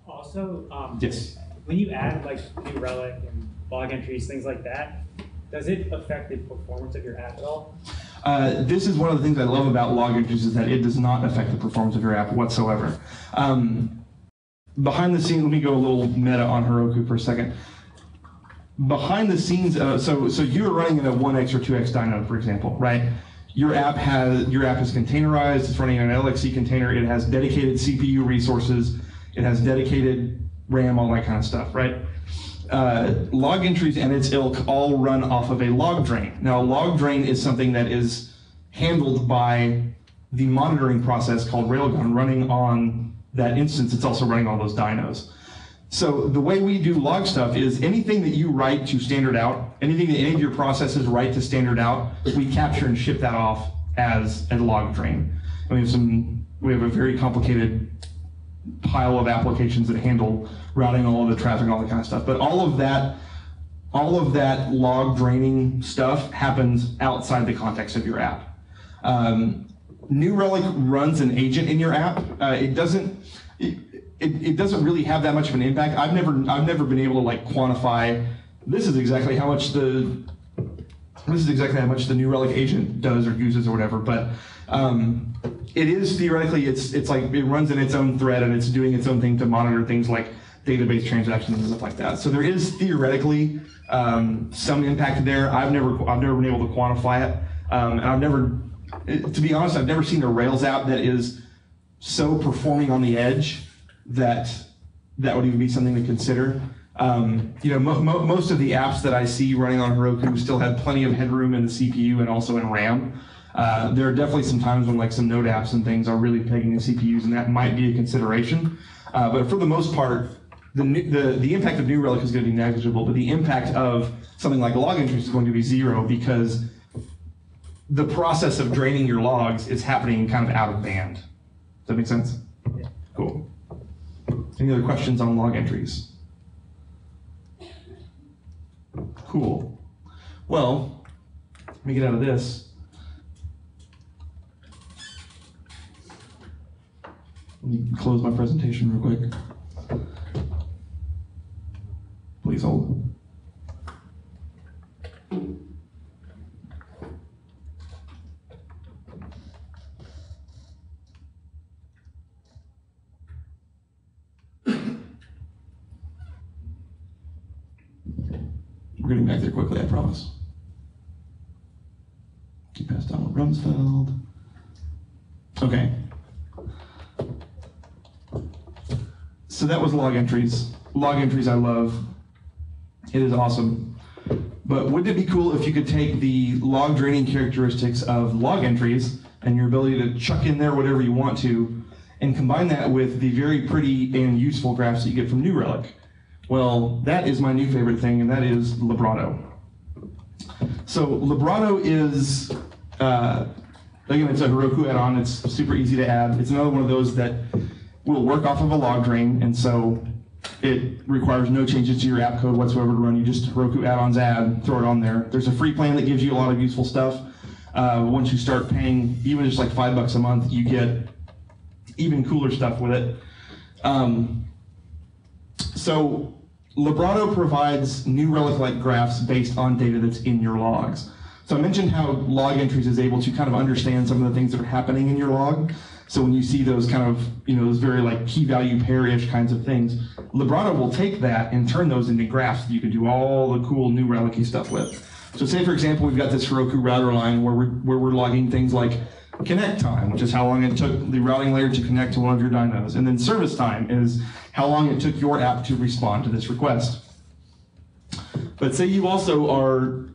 Also, yes. When you add like New Relic and log entries, things like that, does it affect the performance of your app at all? This is one of the things I love about log entries is that it does not affect the performance of your app whatsoever. Behind the scenes, let me go a little meta on Heroku for a second. Behind the scenes, so you're running in a 1x or 2x dyno, for example, right? Your app is containerized. It's running on an LXC container. It has dedicated CPU resources. It has dedicated RAM, all that kind of stuff, right? Log entries and its ilk all run off of a log drain. Now, a log drain is something that is handled by the monitoring process called Railgun running on that instance. It's also running all those dynos. So the way we do log stuff is anything that you write to standard out, anything that any of your processes write to standard out, we capture and ship that off as a log drain. And we have a very complicated pile of applications that handle routing all of the traffic, all that kind of stuff. But all of that log draining stuff happens outside the context of your app. New Relic runs an agent in your app. It doesn't really have that much of an impact. I've never been able to like quantify. This is exactly how much the New Relic agent does or uses or whatever. But it is theoretically it's like it runs in its own thread and it's doing its own thing to monitor things like database transactions and stuff like that. So there is theoretically some impact there. I've never been able to quantify it, and to be honest, I've never seen a Rails app that is so performing on the edge that would even be something to consider. Most of the apps that I see running on Heroku still have plenty of headroom in the CPU and also in RAM. There are definitely some times when like some Node apps and things are really pegging the CPUs, and that might be a consideration. But for the most part, the impact of New Relic is going to be negligible, but the impact of something like log entries is going to be 0 because the process of draining your logs is happening kind of out of band. Does that make sense? Yeah. Cool. Any other questions on log entries? Cool. Well, let me get out of this. Let me close my presentation real quick. Please hold. We're getting back there quickly, I promise. Keep past Donald Rumsfeld. Okay. So that was log entries. Log entries I love. It is awesome. But wouldn't it be cool if you could take the log draining characteristics of log entries and your ability to chuck in there whatever you want to, and combine that with the very pretty and useful graphs that you get from New Relic? Well, that is my new favorite thing, and that is Librato. So Librato is, again, it's a Heroku add-on. It's super easy to add. It's another one of those that will work off of a log drain, and so it requires no changes to your app code whatsoever to run. You just Heroku add-ons add, throw it on there. There's a free plan that gives you a lot of useful stuff. Once you start paying even just like $5 a month, you get even cooler stuff with it. So Librato provides New Relic-like graphs based on data that's in your logs. So I mentioned how log entries is able to kind of understand some of the things that are happening in your log. So when you see those kind of, those very like key value pair-ish kinds of things, Librato will take that and turn those into graphs that you can do all the cool New Relic-y stuff with. So say, for example, we've got this Heroku router line where we're logging things like connect time, which is how long it took the routing layer to connect to one of your dynos. And then service time is how long it took your app to respond to this request. But say you also are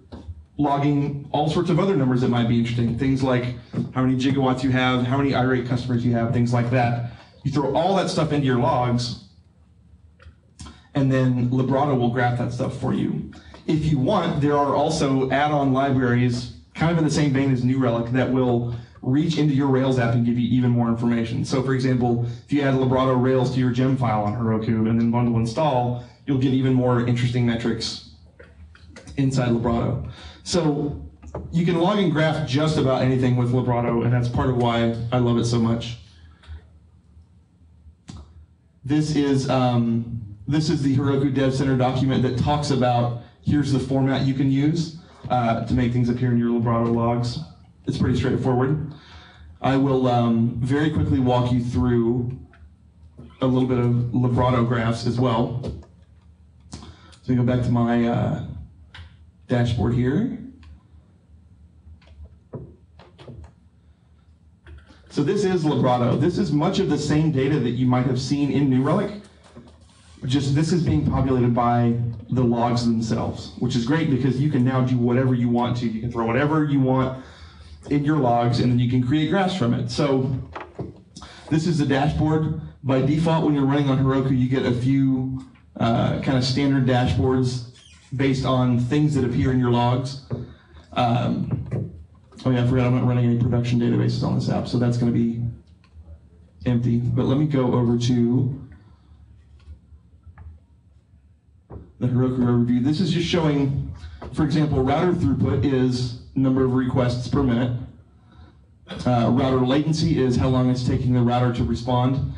logging all sorts of other numbers that might be interesting. Things like how many gigawatts you have, how many irate customers you have, things like that. You throw all that stuff into your logs, and then Librato will graph that stuff for you. If you want, there are also add-on libraries, kind of in the same vein as New Relic, that will reach into your Rails app and give you even more information. So for example, if you add Librato Rails to your gem file on Heroku and then bundle install, you'll get even more interesting metrics inside Librato. So you can log and graph just about anything with Librato, and that's part of why I love it so much. This is the Heroku Dev Center document that talks about here's the format you can use to make things appear in your Librato logs. It's pretty straightforward. I will very quickly walk you through a little bit of Librato graphs as well. So we go back to my dashboard here. So this is Librato. This is much of the same data that you might have seen in New Relic. Just this is being populated by the logs themselves, which is great because you can now do whatever you want to. You can throw whatever you want in your logs, and then you can create graphs from it. So this is the dashboard. By default, when you're running on Heroku, you get a few kind of standard dashboards based on things that appear in your logs. Oh yeah, I forgot I'm not running any production databases on this app, so that's going to be empty. But let me go over to the Heroku overview. This is just showing, for example, router throughput is number of requests per minute. Router latency is how long it's taking the router to respond.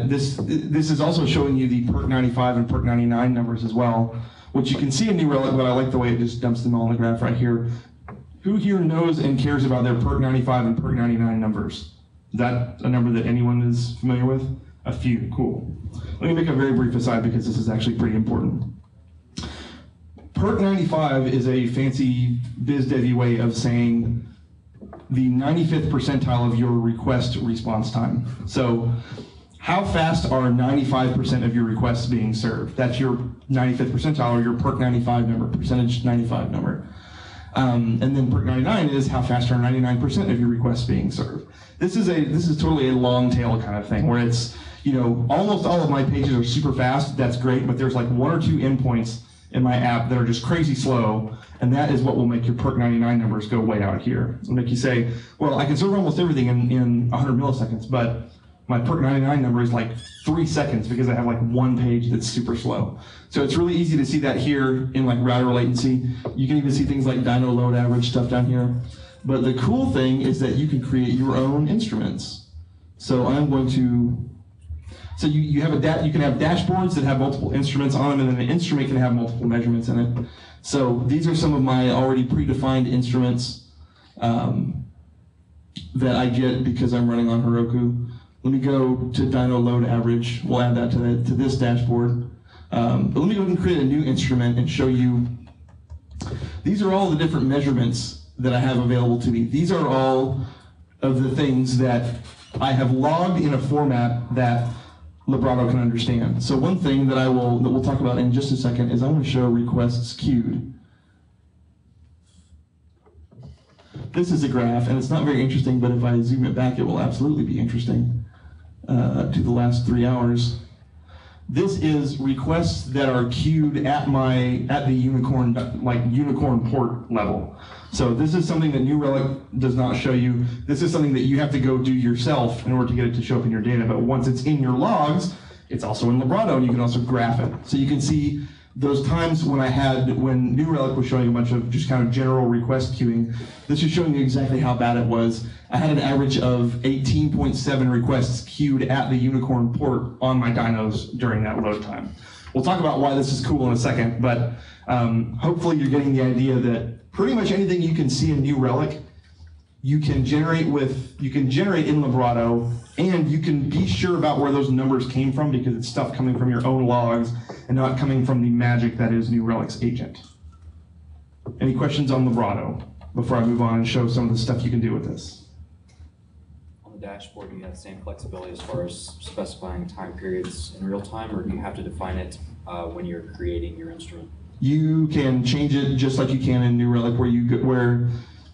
This is also showing you the PERT 95 and PERT 99 numbers as well, which you can see in New Relic, but I like the way it just dumps them all in the graph right here. Who here knows and cares about their PERT 95 and PERT 99 numbers? Is that a number that anyone is familiar with? A few, cool. Let me make a very brief aside because this is actually pretty important. PERT 95 is a fancy biz devy way of saying the 95th percentile of your request response time. So how fast are 95% of your requests being served? That's your 95th percentile, or your PERT 95 number, percentage 95 number. And then PERT 99 is how fast are 99% of your requests being served. This is totally a long tail kind of thing where it's, almost all of my pages are super fast. That's great, but there's like 1 or 2 endpoints in my app that are just crazy slow, and that is what will make your perk 99 numbers go way out here. It'll make you say, well, I can serve almost everything in 100 milliseconds, but my perk 99 number is like 3 seconds because I have like 1 page that's super slow. So it's really easy to see that here in like router latency. You can even see things like dyno load average stuff down here. But the cool thing is that you can create your own instruments. So I'm going to, so you can have dashboards that have multiple instruments on them, and then the instrument can have multiple measurements in it. So these are some of my already predefined instruments that I get because I'm running on Heroku. Let me go to dyno load average. We'll add that to this dashboard. But let me go ahead and create a new instrument and show you. These are all the different measurements that I have available to me. These are all of the things that I have logged in a format that Librato can understand. So one thing that we'll talk about in just a second is I want to show requests queued. This is a graph, and it's not very interesting, but if I zoom it back, it will absolutely be interesting to the last 3 hours. This is requests that are queued at the unicorn port level. So this is something that New Relic does not show you. This is something that you have to go do yourself in order to get it to show up in your data. But once it's in your logs, it's also in Librato, and you can also graph it. So you can see those times when New Relic was showing a bunch of just kind of general request queuing. This is showing you exactly how bad it was. I had an average of 18.7 requests queued at the unicorn port on my dynos during that load time. We'll talk about why this is cool in a second, but hopefully you're getting the idea that pretty much anything you can see in New Relic, you can generate in Librato, and you can be sure about where those numbers came from because it's stuff coming from your own logs and not coming from the magic that is New Relic's agent. Any questions on Librato before I move on and show some of the stuff you can do with this? On the dashboard, do you have the same flexibility as far as specifying time periods in real time, or do you have to define it when you're creating your instrument? You can change it just like you can in New Relic, where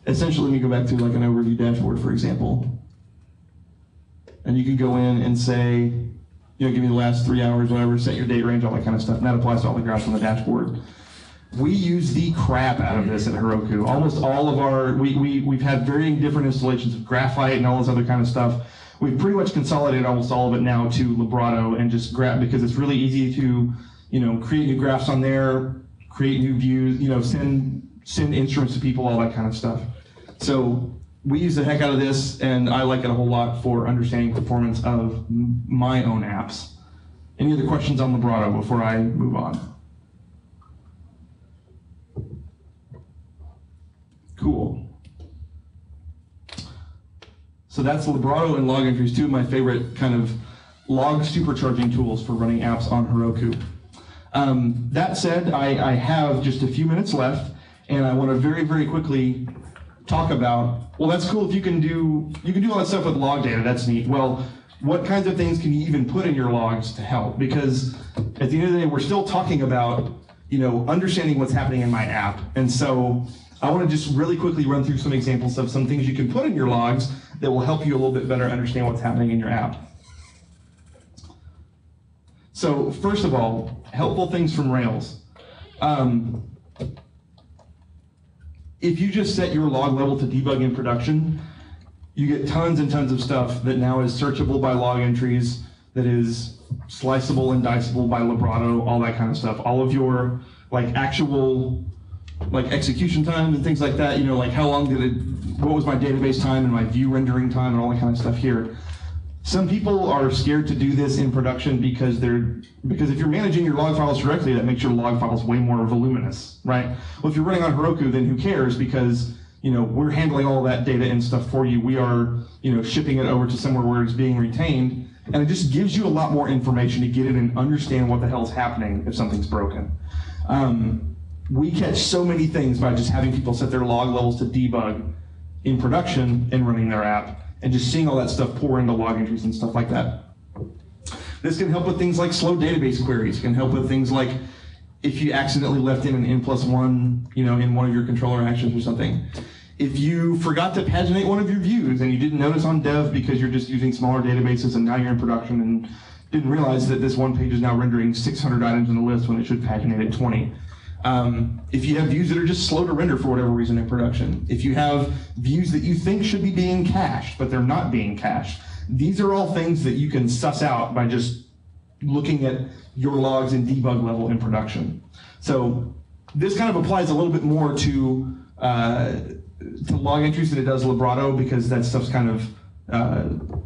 essentially, let me go back to like an overview dashboard, for example. And you can go in and say, give me the last 3 hours, whatever, set your date range, all that kind of stuff. And that applies to all the graphs on the dashboard. We use the crap out of this at Heroku. Almost all of we've had varying different installations of Graphite and all this other kind of stuff. We've pretty much consolidated almost all of it now to Librato and just because it's really easy to, create new graphs on there, create new views, send instruments to people, all that kind of stuff. So we use the heck out of this, and I like it a whole lot for understanding performance of my own apps. Any other questions on Librato before I move on? Cool. So that's Librato and log entries, two of my favorite kind of log supercharging tools for running apps on Heroku. That said, I have just a few minutes left, and I want to very, very quickly talk about, well, that's cool if you can do all that stuff with log data, that's neat. Well, what kinds of things can you even put in your logs to help? Because at the end of the day, we're still talking about, understanding what's happening in my app. And so I want to just really quickly run through some examples of some things you can put in your logs that will help you a little bit better understand what's happening in your app. So first of all, helpful things from Rails. If you just set your log level to debug in production, you get tons and tons of stuff that now is searchable by log entries, that is sliceable and diceable by Librato, all that kind of stuff. All of your actual execution time and things like that, how long what was my database time and my view rendering time and all that kind of stuff here. Some people are scared to do this in production because if you're managing your log files directly, that makes your log files way more voluminous, right? Well, if you're running on Heroku, then who cares? Because we're handling all that data and stuff for you. We are shipping it over to somewhere where it's being retained, and it just gives you a lot more information to get in and understand what the hell's happening if something's broken. We catch so many things by just having people set their log levels to debug in production and running their app, and just seeing all that stuff pour into log entries and stuff like that. This can help with things like slow database queries. It can help with things like if you accidentally left in an n+1, in one of your controller actions or something. If you forgot to paginate one of your views and you didn't notice on dev because you're just using smaller databases and now you're in production and didn't realize that this one page is now rendering 600 items in the list when it should paginate at 20. If you have views that are just slow to render for whatever reason in production. If you have views that you think should be being cached, but they're not being cached. These are all things that you can suss out by just looking at your logs in debug level in production. So this kind of applies a little bit more to log entries than it does Librato, because that stuff's kind of,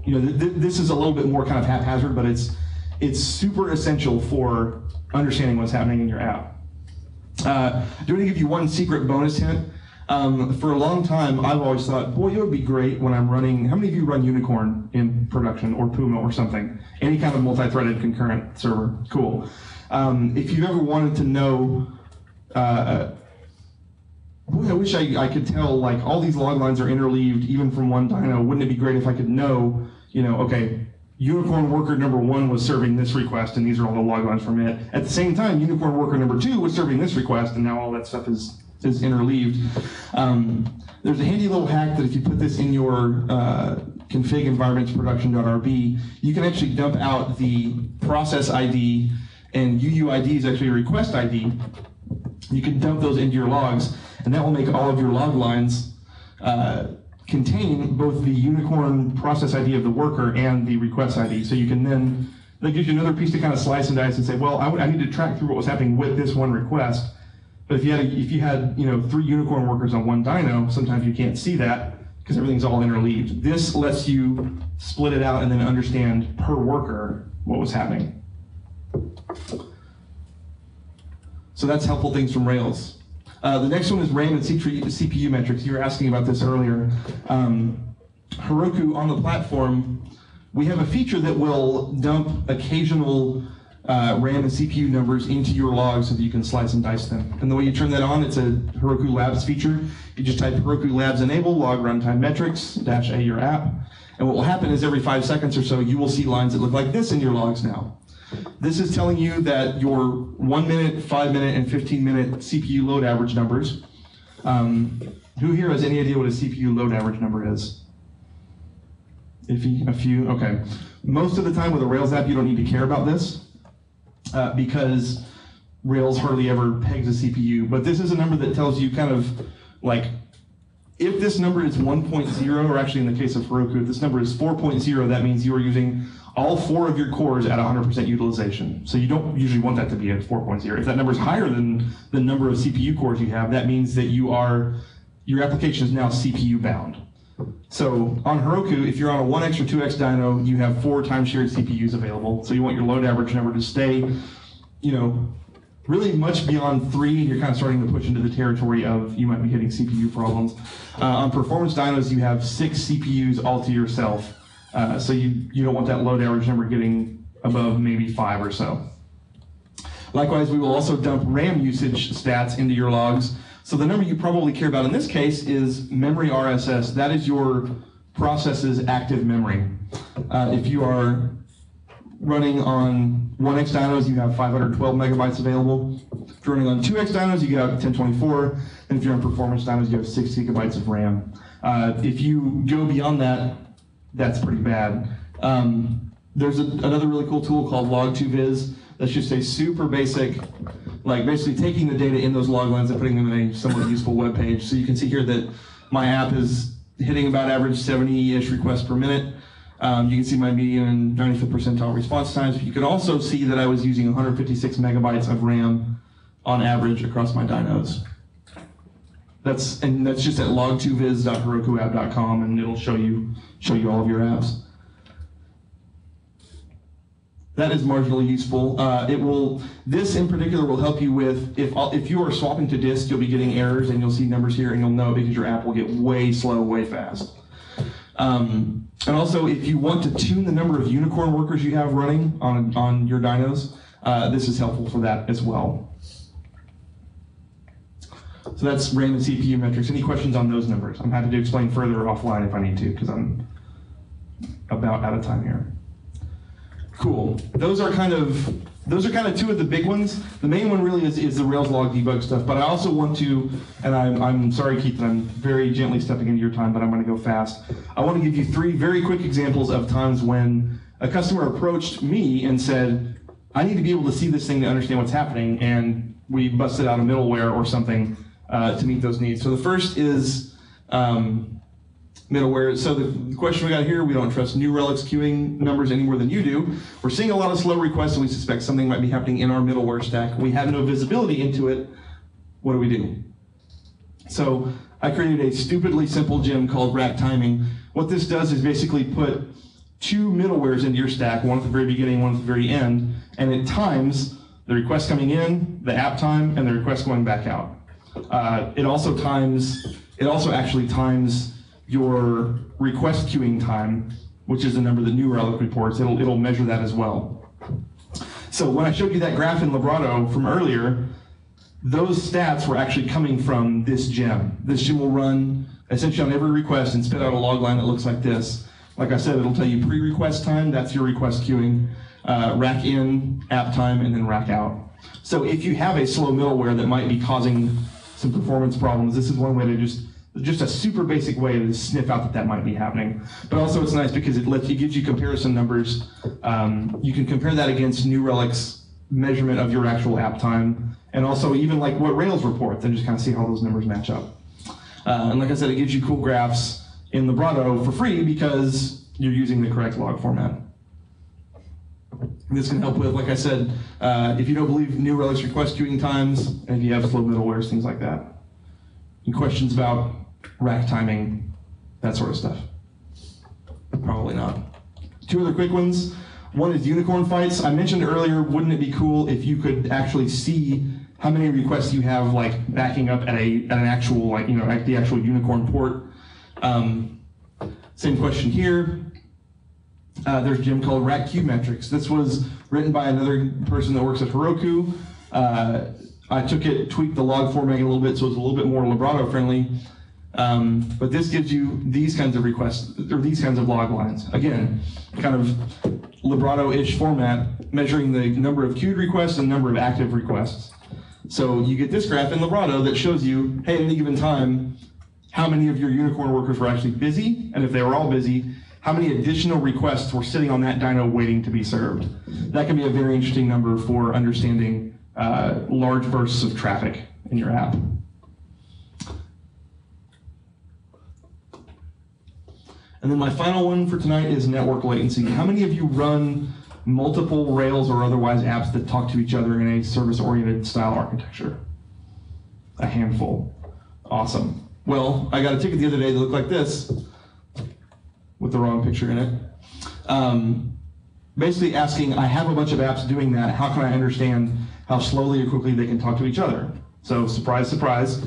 this is a little bit more kind of haphazard, but it's super essential for understanding what's happening in your app. I'm going to give you one secret bonus hint. For a long time, I've always thought, boy, it would be great when I'm running, how many of you run Unicorn in production, or Puma or something? Any kind of multi-threaded concurrent server, cool. If you've ever wanted to know, boy, I wish I could tell, like, all these log lines are interleaved even from one dyno. Wouldn't it be great if I could know, okay, Unicorn worker number 1 was serving this request, and these are all the log lines from it. At the same time, Unicorn worker number 2 was serving this request, and now all that stuff is interleaved. There's a handy little hack that if you put this in your config environments production.rb, you can actually dump out the process ID, and UUID is actually a request ID. You can dump those into your logs, and that will make all of your log lines contain both the Unicorn process ID of the worker and the request ID. So you can then, that gives you another piece to kind of slice and dice and say, well, I need to track through what was happening with this one request. But if you had 3 Unicorn workers on one dyno, sometimes you can't see that because everything's all interleaved. This lets you split it out and then understand per worker what was happening. So that's helpful things from Rails. The next one is RAM and CPU metrics. You were asking about this earlier. Heroku on the platform, we have a feature that will dump occasional RAM and CPU numbers into your logs so that you can slice and dice them. And the way you turn that on, it's a Heroku Labs feature. You just type Heroku Labs enable log runtime metrics -a your app. And what will happen is every 5 seconds or so, you will see lines that look like this in your logs now. This is telling you that your 1 minute, 5 minute, and 15-minute CPU load average numbers. Who here has any idea what a CPU load average number is? A few, okay. Most of the time with a Rails app, you don't need to care about this because Rails hardly ever pegs a CPU. But this is a number that tells you kind of like, if this number is 1.0, or actually in the case of Heroku, if this number is 4.0, that means you are using all 4 of your cores at 100% utilization. So you don't usually want that to be at 4.0. If that number is higher than the number of CPU cores you have, that means that your application is now CPU bound. So on Heroku, if you're on a 1x or 2x dyno, you have 4 time-shared CPUs available. So you want your load average number to stay, really much beyond 3. You're kind of starting to push into the territory of you might be hitting CPU problems. On performance dynos, you have 6 CPUs all to yourself. So you don't want that load average number getting above maybe 5 or so. Likewise, we will also dump RAM usage stats into your logs. So the number you probably care about in this case is memory RSS. That is your process's active memory. If you are running on 1x dynos, you have 512 megabytes available. If you're running on 2x dynos, you get out 1024. And if you're on performance dynos, you have 6 gigabytes of RAM. If you go beyond that, that's pretty bad. There's another really cool tool called Log2Viz. That's just a super basic, like basically taking the data in those log lines and putting them in a somewhat useful web page. So you can see here that my app is hitting about average 70-ish requests per minute. You can see my median and 95th percentile response times. You can also see that I was using 156 megabytes of RAM on average across my dynos. That's just at log2viz.herokuapp.com, and it'll show you all of your apps. That is marginally useful. This in particular will help you with, if you are swapping to disk, you'll be getting errors and you'll see numbers here and you'll know because your app will get way slow, way fast. And also, if you want to tune the number of Unicorn workers you have running on your dynos, this is helpful for that as well. So that's RAM and CPU metrics. Any questions on those numbers? I'm happy to explain further offline if I need to, because I'm about out of time here. Cool. Those are kind of two of the big ones. The main one really is the Rails log debug stuff, but I also want to, and I'm sorry, Keith, that I'm very gently stepping into your time, but I'm going to go fast. I want to give you 3 very quick examples of times when a customer approached me and said, I need to be able to see this thing to understand what's happening, and we busted out a middleware or something to meet those needs. So the first is middleware. So the question we got here, we don't trust New Relics queuing numbers any more than you do. We're seeing a lot of slow requests, and we suspect something might be happening in our middleware stack. We have no visibility into it. What do we do? So I created a stupidly simple gem called rack timing. What this does is basically put 2 middlewares into your stack, one at the very beginning, one at the very end, and it times the request coming in, the app time, and the request going back out. It also actually times your request queuing time, which is the number that New Relic reports. It'll measure that as well. So when I showed you that graph in Librato from earlier, those stats were actually coming from this gem. This gem will run essentially on every request and spit out a log line that looks like this. Like I said, it'll tell you pre-request time, that's your request queuing, rack in, app time, and then rack out. So if you have a slow middleware that might be causing some performance problems, this is one way to just a super basic way to sniff out that might be happening. But also it's nice because it gives you comparison numbers. You can compare that against New Relic's measurement of your actual app time, and also even like what Rails reports, and just kind of see how those numbers match up. And like I said, it gives you cool graphs in Librato for free because you're using the correct log format. This can help with, like I said, if you don't believe New Relic's request queuing times, and if you have slow middlewares, things like that. Any questions about rack timing, that sort of stuff? Probably not. 2 other quick ones. One is unicorn fights. I mentioned earlier, wouldn't it be cool if you could actually see how many requests you have like backing up at an actual, like, you know, at the actual unicorn port. Same question here. There's a gem called Rack Queue Metrics. This was written by another person that works at Heroku. I took it, tweaked the log formatting a little bit so it's a little bit more Librato friendly. But this gives you these kinds of requests, or these kinds of log lines. Again, kind of Librato-ish format, measuring the number of queued requests and number of active requests. So you get this graph in Librato that shows you, hey, at any given time, how many of your unicorn workers were actually busy, and if they were all busy, how many additional requests were sitting on that dyno waiting to be served. That can be a very interesting number for understanding large bursts of traffic in your app. And then my final one for tonight is network latency. How many of you run multiple Rails or otherwise apps that talk to each other in a service-oriented style architecture? A handful. Awesome. Well, I got a ticket the other day that looked like this, with the wrong picture in it. Basically asking, I have a bunch of apps doing that, how can I understand how slowly or quickly they can talk to each other? So surprise, surprise,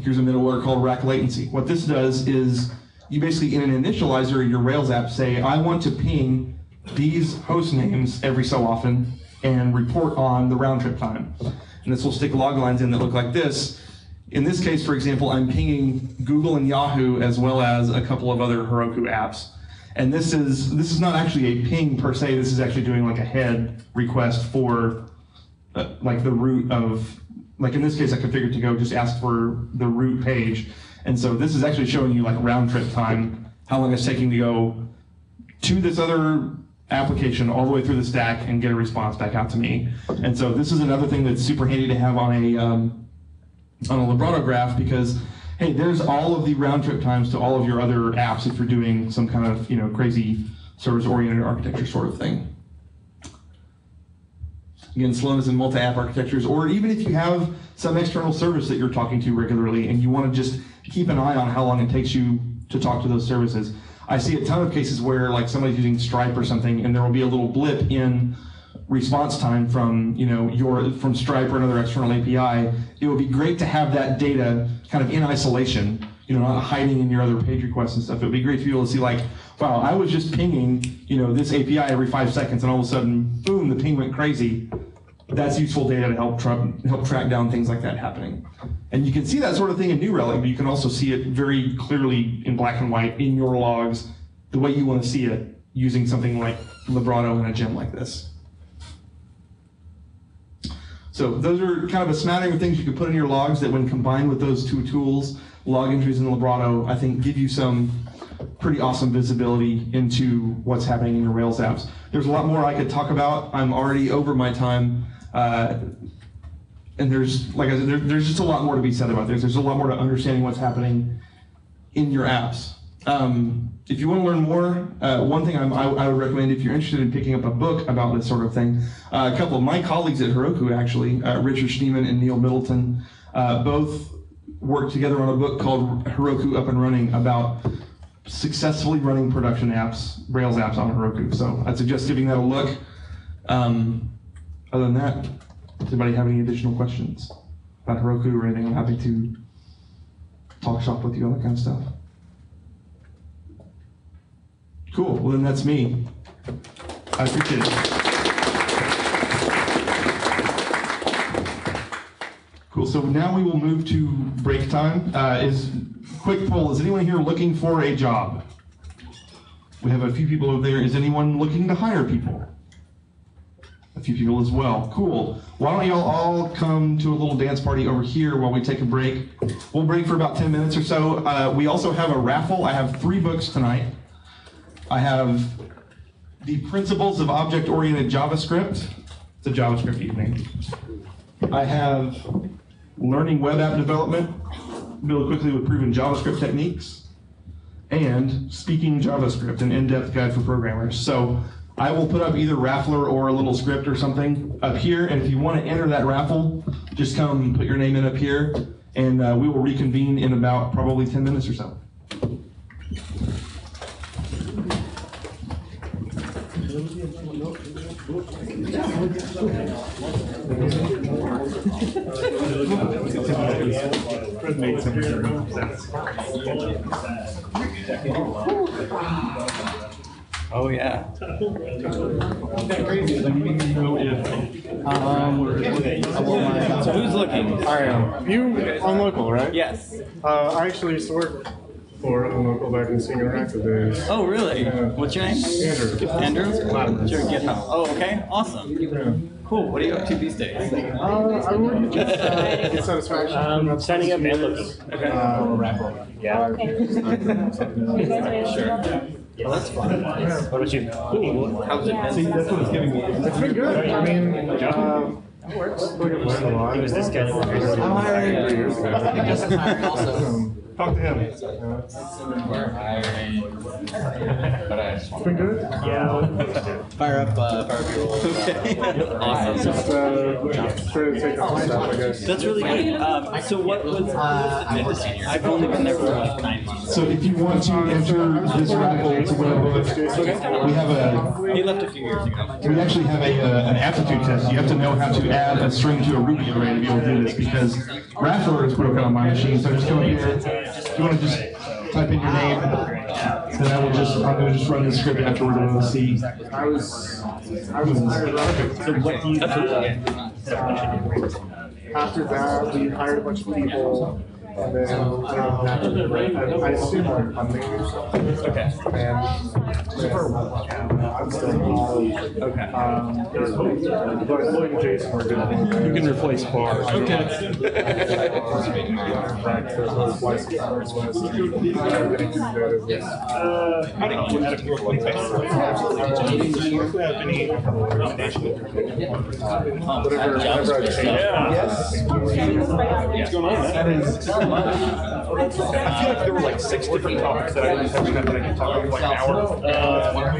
here's a middleware called rack latency. What this does is you basically, in an initializer, your Rails app say, I want to ping these host names every so often and report on the round trip time. And this will stick log lines in that look like this. In this case, for example, I'm pinging Google and Yahoo as well as a couple of other Heroku apps. And this is not actually a ping per se, this is actually doing like a head request for like the root of, like in this case I configured to go just ask for the root page. And so this is actually showing you like round trip time, how long it's taking to go to this other application all the way through the stack and get a response back out to me. And so this is another thing that's super handy to have on a Librato graph because, hey, there's all of the round trip times to all of your other apps if you're doing some kind of, you know, crazy service-oriented architecture sort of thing. Again, slowness in multi-app architectures, or even if you have some external service that you're talking to regularly and you want to just keep an eye on how long it takes you to talk to those services. I see a ton of cases where like somebody's using Stripe or something and there will be a little blip in response time from, you know, from Stripe or another external API. It would be great to have that data kind of in isolation, you know, not hiding in your other page requests and stuff. It would be great to be able to see like, wow, I was just pinging, you know, this API every 5 seconds and all of a sudden, boom, the ping went crazy. That's useful data to help track down things like that happening. And you can see that sort of thing in New Relic, but you can also see it very clearly in black and white in your logs, the way you want to see it using something like Vibrato in a gem like this. So those are kind of a smattering of things you could put in your logs that when combined with those two tools, log entries and Vibrato, I think give you some pretty awesome visibility into what's happening in your Rails apps. There's a lot more I could talk about. I'm already over my time. And there's, like I said, there's just a lot more to be said about this. There's a lot more to understanding what's happening in your apps. If you want to learn more, one thing I would recommend if you're interested in picking up a book about this sort of thing, a couple of my colleagues at Heroku actually, Richard Schneeman and Neil Middleton, both worked together on a book called Heroku Up and Running about successfully running production apps, Rails apps on Heroku. So I'd suggest giving that a look. Other than that, does anybody have any additional questions about Heroku or anything? I'm happy to talk shop with you on that kind of stuff. Cool, well then that's me. I appreciate it. Cool, so now we will move to break time. Quick poll, is anyone here looking for a job? We have a few people over there. Is anyone looking to hire people? A few people as well. Cool. Why don't y'all all come to a little dance party over here while we take a break. We'll break for about 10 minutes or so. We also have a raffle. I have 3 books tonight. I have The Principles of Object-Oriented JavaScript. It's a JavaScript evening. I have Learning Web App Development, Build Quickly with Proven JavaScript Techniques, and Speaking JavaScript, an in-depth guide for programmers. So I will put up either Raffler or a little script or something up here, and if you want to enter that raffle, just come put your name in up here, and we will reconvene in about probably 10 minutes or so. Oh yeah. So who's looking? I am. You on local, right? Yes. I actually used to work for local back in senior active days. Oh really? What's your name? Andrew. Andrew? Sure, GitHub. Oh okay, awesome. Yeah. Cool. What are you up to these days? I work at Get Satisfaction. Signing up and looking. Yeah. Sure. Oh, that's fun. What about you? How's it been? See, that's what it's giving me. It's been good. I mean, it works. Like I've learned a lot. He was this guy. I'm hiring 3 years ago. Talk to him. We're hiring. But I just It's been good. Yeah. fire up your role. Okay. Awesome. Just trying to take on stuff, I guess. That's really good. So what was I've only been there for like 9 months. So if you want to enter this raffle to win a book, we have He left a few years ago. we actually have an aptitude test. You have to know how to add a string to a Ruby array to be able to do this because Raffler is broken on my machine. So just come up here. If you want to just type in your name, then I'm going to just run the script afterward and we'll see. I was hired right. So what do you do? After that, we hired a bunch of people, and then I assume I'm maybe or something. Okay. And I'm still involved. Okay. But Lloyd and Jason were good. You can replace bars. Okay. What's going on, man? I feel like there were like 6 different topics that I just haven't had that I can talk about for like an hour.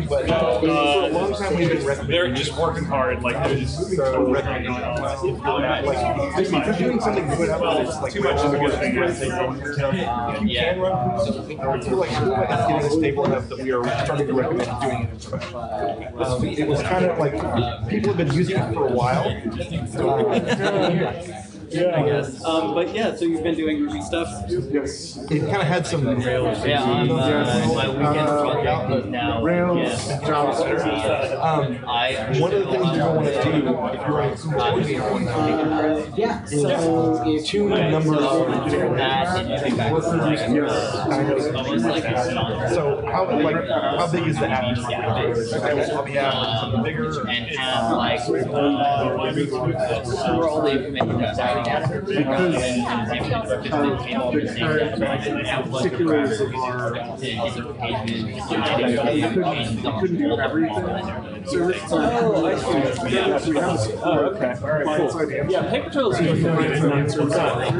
But for a long time we've been recommending. They're just working hard, like they're just recommending. Like, if you're doing something good out there, it's like too much is a good thing. If you can run, I feel like we're getting a stable enough that we are starting to recommend doing it in production. It was kind of like people have been using it for a while. So I guess. But yeah, so you've been doing Ruby stuff? Yes. It kind of had some Rails. Yeah, on my weekend project is now. Rails, JavaScript. One of the things you're going to want to do if you're running is tune the number of So how big is the app? Okay, we'll probably have something bigger And have like for all the information that's out there. Particulars of our couldn't do everything. So okay. All right, cool. Yeah, paper trails is you can render like that.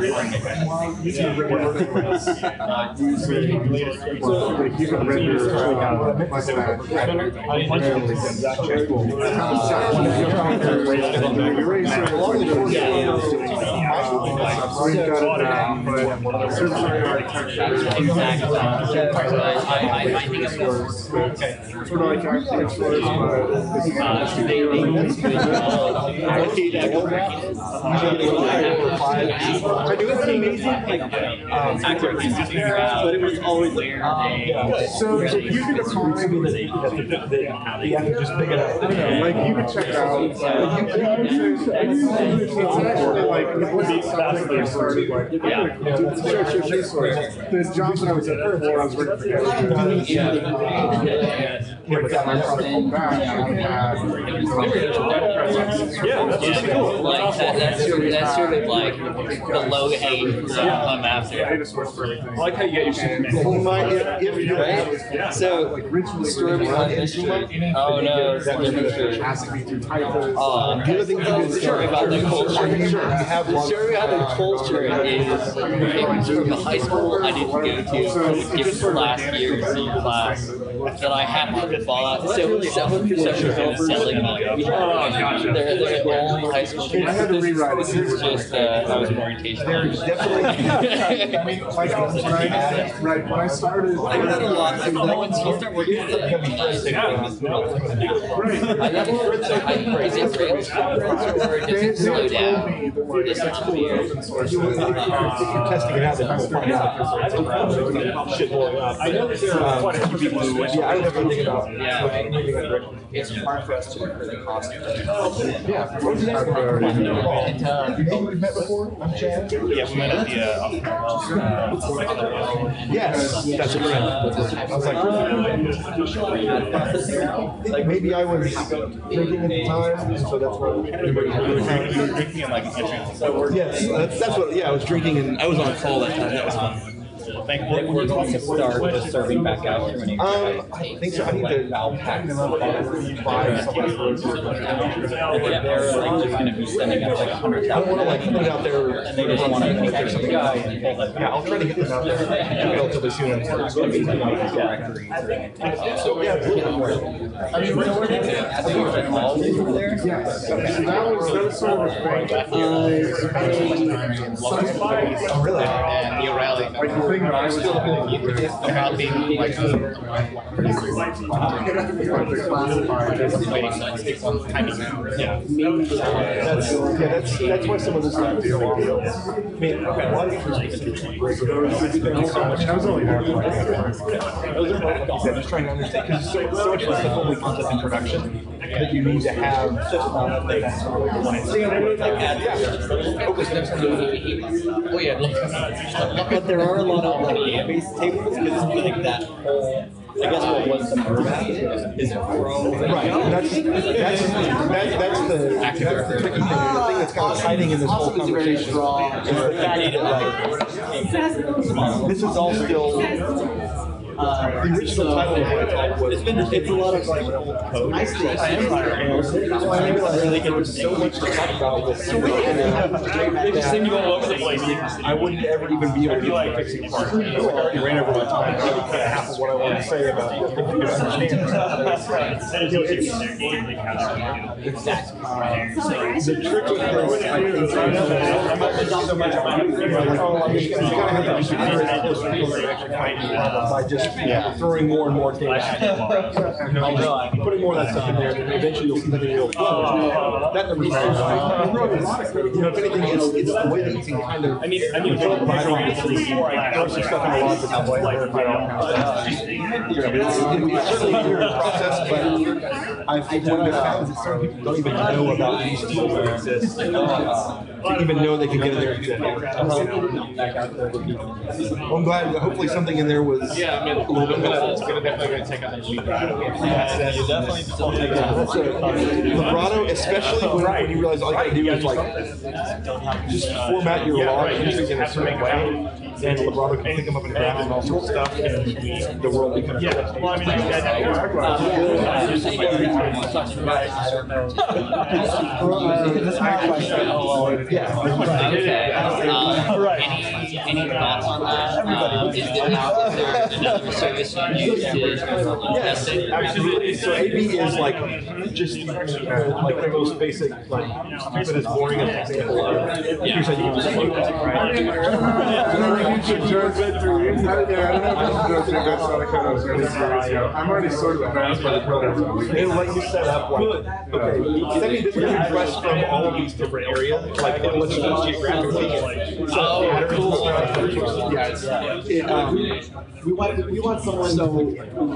But it was always So you can define just pick it up. like you can check out it's actually like it was something that started like the jobs that I was in before I was working for got my product back and like that's sort of like the low hanging fruit I'm after. I like how you get your Superman. So story behind this one? Oh no, it's a different story. The story about the culture. The story about the culture is it was from the high school I didn't go to given last year's class that I happened to fall out. So 7% of selling language. They're all high school kids. I had to rewrite it. This is just I was an orientation. There's definitely, I mean, like when I started, I learned a lot. Like, no one's you start working with something nice. Is it Rails conference or does it slow down? This time of year. If you're testing it out, then you'll find out. Shit blowing up. I know that there are quite a few people who went Yeah, I never think about it. It's hard for us to incur the cost of that. Yeah. We've met before. I'm Chad. Yeah, we met at the Yes, that's a friend. I was like maybe I was drinking at the time, so that's why you were drinking and like yes, that's what. Yeah, I was drinking and I was on call that time. That was fun. We're going to start just serving back out here when you I think so. I need to unpack them up. they're like just going to be sending us like 100,000. I don't want to like put it out there And they just want to take their guy and pull it. Yeah, I'll try to get this out there relatively soon. It's going to be like directories or anything. So yeah, I mean, All over there? yes, that was sort of a thing. oh really? And the O'Reilly. Like the thing that I was about being like waiting so it takes one timing now. Yeah. That's why some of this stuff is a big deal. I mean, a lot of people I was only there for like just trying to understand because so much of the stuff only comes up in production that you need to have Oh yeah, But there are a lot of like database tables because like that whole. I guess what was the format is Chrome. Right. That's the tricky thing. The thing that's kind of hiding in this whole conversation is the fact that this is all still. The original title of my talk was It's a lot of like old code. Nice to Empire, and so I realized like there was so much to talk about with so many They just send you all over the place. I wouldn't ever even be able to do like fixing parts. I already ran over my time. I already cut half of what I wanted to say about it. If you could understand. The trick with this, I think, is so much about it. You kind of have to just by just just throwing more and more data. Putting more of that stuff in there, and eventually you'll see that it'll flow. That number's very high. If anything, it's the way that you can kind of develop a pipeline to throw some stuff in a log that's like verified all kinds of stuff. It's certainly a weird process, but what I've found is that some people don't even know about these tools that exist. To even know they can get in there and do that. Well, I'm glad. Hopefully, something in there was a little bit helpful. It's definitely going to take out the week. Vibrato, especially when you realize all you got to do is like just format your log entries in a certain way, and Vibrato can pick them up and grab them and all sorts of stuff, and the world becomes. Any thoughts on that? Is there another service you use to test it? So AB is like just like the most basic, like stupidest, boring example of here's how you can just load it, right? I don't know I'm already sort of advanced by the product. It'll let you set up like, okay, send me this request from all of these different areas. Like it'll let you go geographically. We want someone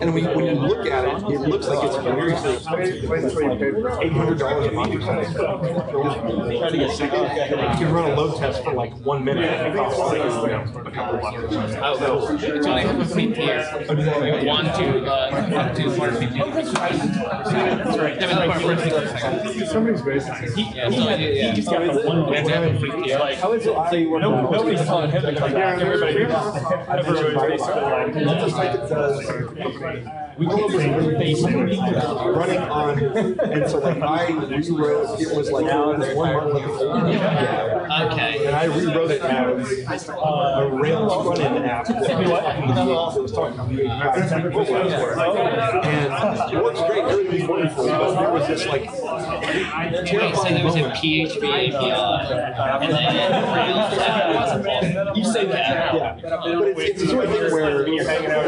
and when you look at it, it looks like it's very expensive. $800 a month or something. Try to get second. You can run a load test for like 1 minute. It costs like a couple bucks. It's only a free tier. 1 to 450. Somebody's basically. He just got one free tier. How is it? So you work Nobody's telling him to come back. Everybody's basically like, that's a site that does. We go over basically running on, and so like I rewrote. It was like one monolithic SOA. Okay. And I rewrote it as a Rails front-end app that was talking to you. And it works great. Everything's wonderful. But there was this like So there was a PHP API, and then Rails app. you say that, yeah. But it's the sort of thing where you're hanging out.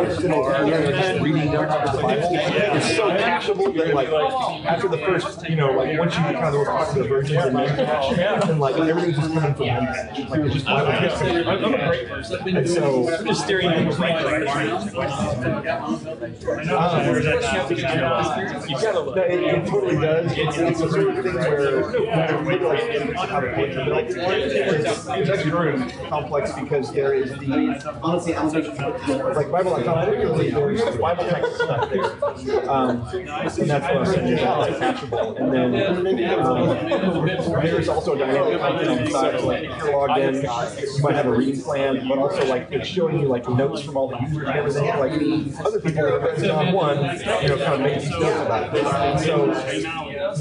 Just reading down top of the Bible. It's so cacheable that like after the first, once you kind of talk to the versions and then like everything's just coming from one patch. Like it's just Bible history. I'm a great person. And so I'm just steering in the right direction. It totally does. It's a sort of thing where it's actually very complex because there is the like Bible.com particularly there's Bible text stuff there. And that's what I'm saying. It's not like cacheable. And then there's also a dynamic content on the side. So like if you're logged in, you might have a reading plan, but also like it's showing you like notes from all the users and everything. Like other people are focusing on one, kind of make these notes about this. And so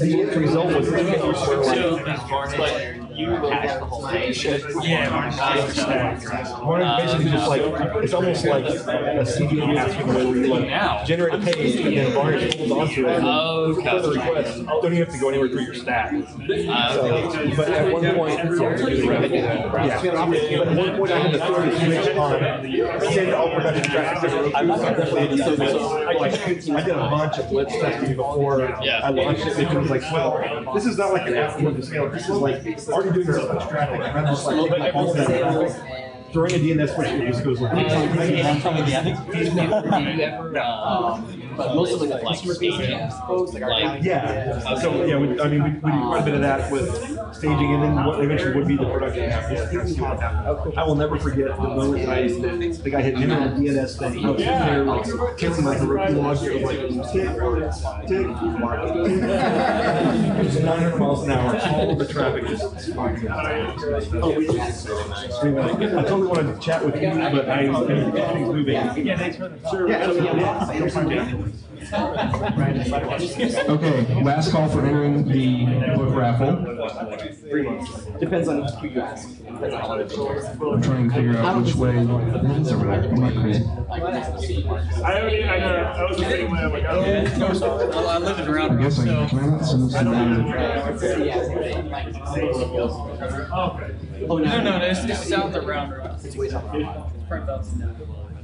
the end result was this case where like You hash the whole thing. Varnish basically just like it's almost like a CDN asking where you like generate a page and then Varnish holds onto it. Further requests don't even have to go anywhere through your stack. But at one point, but at one point I had to throw the switch on, send all production traffic to I did a bunch of blitz testing before I launched it. It was like, well, this is not like an app to scale. This is like already doing so much traffic, and I'm just like taking my pulse out of traffic. Throwing a DNS switch, it just goes like. Do you ever, most of the like staging, like yeah. So yeah, we do quite a bit of that with staging, and then what eventually would be the production app. I will never forget the moment I think I had entered the DNS thing. I was sitting there like killing my Heroku log. It was like tick, mark. It was 900 miles an hour. All of the traffic just sparking out. I totally wanted to chat with you, but everything's moving. Yeah, thanks for the sure. Okay, last call for entering the book raffle. Depends on who you ask. I'm trying to figure out which way it is over there. I'm not crazy. I was the same way. I'm like, I live in I Round guess can I not send this to the Oh, No, it's south of Round Rock.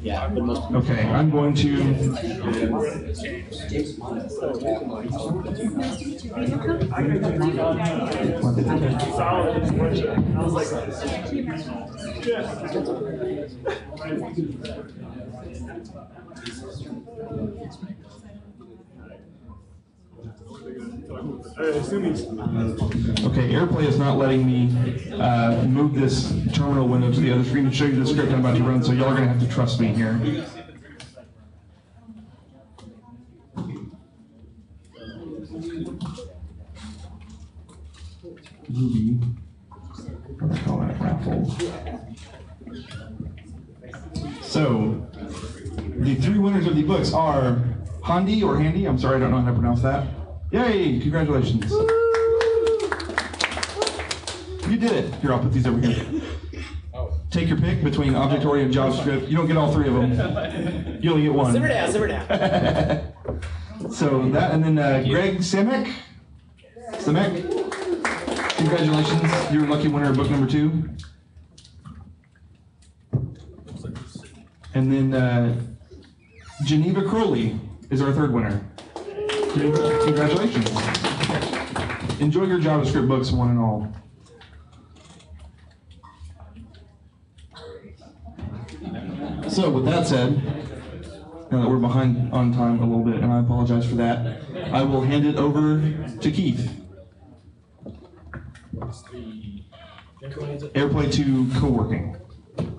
Yeah, but most. Okay, I'm going to. Okay, AirPlay is not letting me move this terminal window to the other screen to show you the script I'm about to run, so y'all are going to have to trust me here. Movie. What do I call that? Raffle. So, the three winners of the books are Handy or Handy. I'm sorry, I don't know how to pronounce that. Yay! Congratulations. You did it. Here, I'll put these over here. Take your pick between object-oriented JavaScript. You don't get all three of them. You only get one. Simmer down. So that, and then Greg Samek. Congratulations. You're a lucky winner of book number 2. And then Geneva Crowley is our third winner. Congratulations. Enjoy your JavaScript books, one and all. So with that said, now that we're behind on time a little bit, and I apologize for that, I will hand it over to Keith. AirPlay to co-working.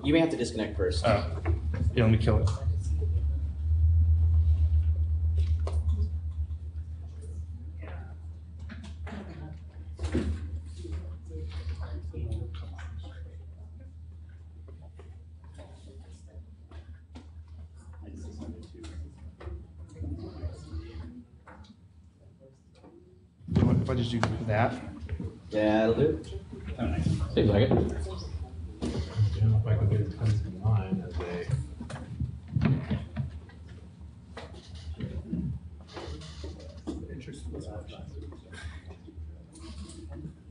You may have to disconnect first. Yeah, let me kill it. If I just do that. Yeah, it'll do. Seems like it. If I could do 10 to 9 as a.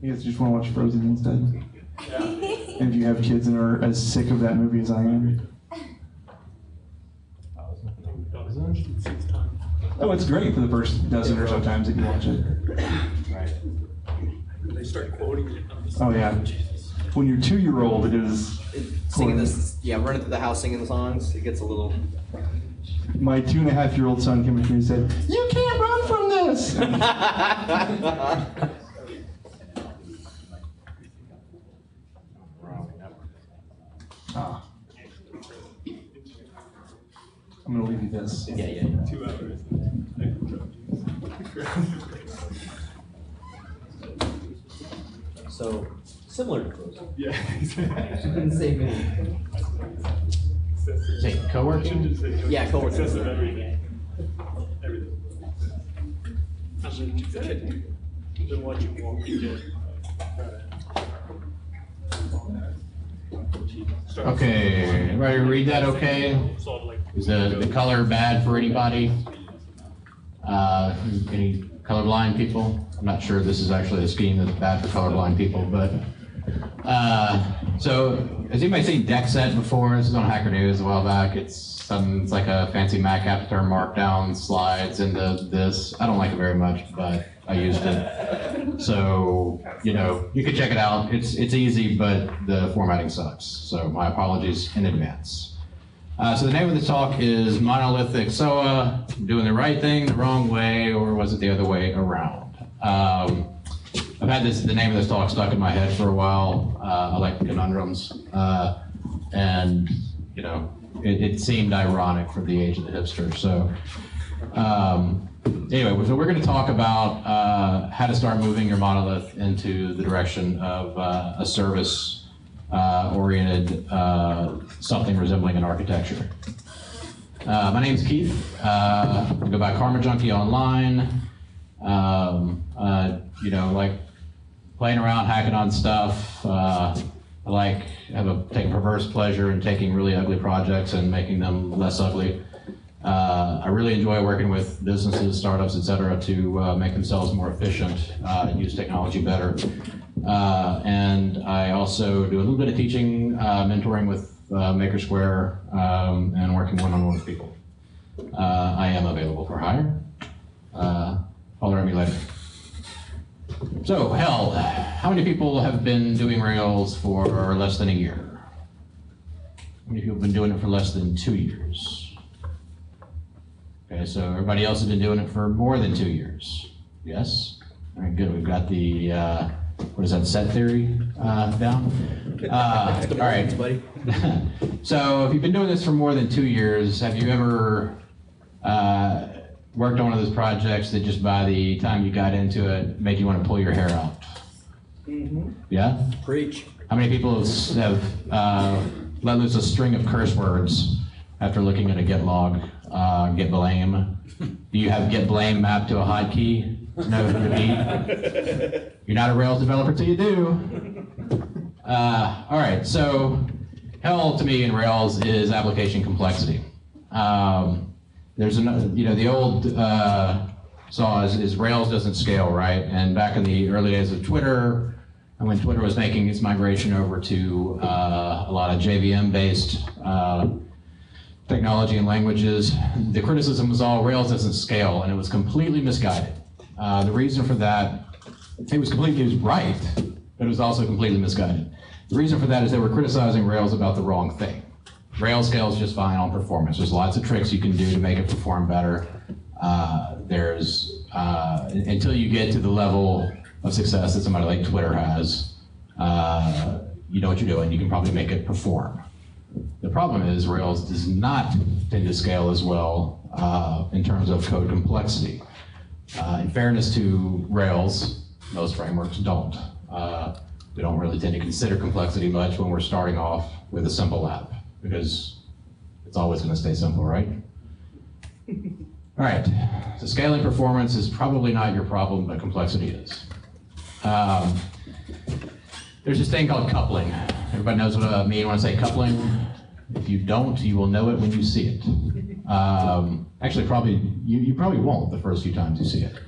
You guys just want to watch Frozen instead? Yeah. And if you have kids and are as sick of that movie as I am. Oh, it's great for the first dozen or so times that you watch it. Right. They start quoting it. Oh yeah. When you're 2-year-old, it is. Singing this, yeah, running through the house singing the songs, it gets a little. My 2.5-year-old son came up to me and said, "You can't run from this." Ah. I'm gonna leave you this. Yeah. 2 hours. So, similar to Frozen. Yeah. Didn't say many. Say co-working? Yeah, co-working. Success of everything. Everything. Then what you want to get. Okay, everybody read that okay? Is the color bad for anybody? Any colorblind people? I'm not sure this is actually a scheme that's bad for colorblind people, but so has anybody seen DexSet before? This is on Hacker News a while back. It's like a fancy Mac app to turn Markdown slides into this. I don't like it very much, but I used it. So, you can check it out. It's easy, but the formatting sucks. So my apologies in advance. So the name of the talk is Monolithic SOA, doing the right thing the wrong way, or was it the other way around? I've had the name of this talk stuck in my head for a while. I like conundrums. And, it seemed ironic for the age of the hipster. So anyway, so we're going to talk about how to start moving your monolith into the direction of a service oriented something resembling an architecture. My name's Keith. I go by Karma Junkie online. You know, like playing around, hacking on stuff. I take a perverse pleasure in taking really ugly projects and making them less ugly. I really enjoy working with businesses, startups, etc., to make themselves more efficient and use technology better. And I also do a little bit of teaching, mentoring with Maker Square, and working one-on-one with people. I am available for hire. Holler at me later. So, Hell, how many people have been doing Rails for less than a year? How many people have been doing it for less than 2 years? Okay, so everybody else has been doing it for more than 2 years. Yes? All right, good. We've got the, what is that, set theory down? All right. So if you've been doing this for more than 2 years, have you ever worked on one of those projects that just by the time you got into it made you want to pull your hair out? Mm-hmm. Yeah? Preach. How many people have let loose a string of curse words after looking at a get log, get blame? Do you have get blame mapped to a hotkey to know who to beat? You're not a Rails developer till you do. All right, so Hell to me in Rails is application complexity. There's another, you know, the old saw is Rails doesn't scale, right? And back in the early days of Twitter, and when Twitter was making its migration over to a lot of JVM-based technology and languages, the criticism was all Rails doesn't scale, and it was completely misguided. The reason for that, it was right, but it was also completely misguided. The reason for that is they were criticizing Rails about the wrong thing. Rails scales just fine on performance. There's lots of tricks you can do to make it perform better. Until you get to the level of success that somebody like Twitter has, you know what you're doing. You can probably make it perform. The problem is Rails does not tend to scale as well in terms of code complexity. In fairness to Rails, most frameworks don't. We don't really tend to consider complexity much when we're starting off with a simple app, because it's always going to stay simple, right? All right, so scaling performance is probably not your problem, but complexity is. There's this thing called coupling. Everybody knows what I mean when I say coupling. If you don't, you will know it when you see it. Actually, you probably won't the first few times you see it.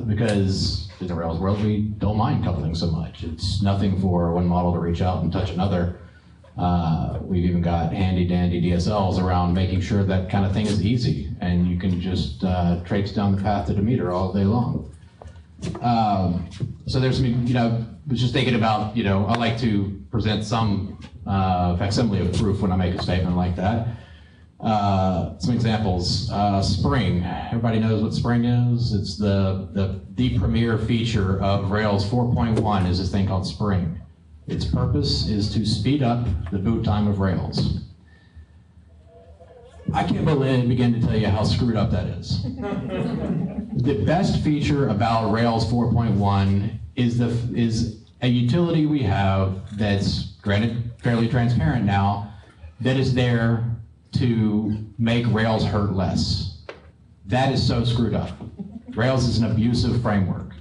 Because in the Rails world, we don't mind coupling so much. It's nothing for one model to reach out and touch another. We've even got handy dandy DSLs around making sure that kind of thing is easy, and you can just traipse down the path to the meter all day long. So there's, you know, was just thinking about, you know, I like to present some facsimile of proof when I make a statement like that. Some examples. Spring. Everybody knows what Spring is. It's the premier feature of Rails 4.1 is this thing called Spring. Its purpose is to speed up the boot time of Rails. I can't begin to tell you how screwed up that is. The best feature about Rails 4.1 is a utility we have that's, granted, fairly transparent now, that is there to make Rails hurt less. That is so screwed up. Rails is an abusive framework.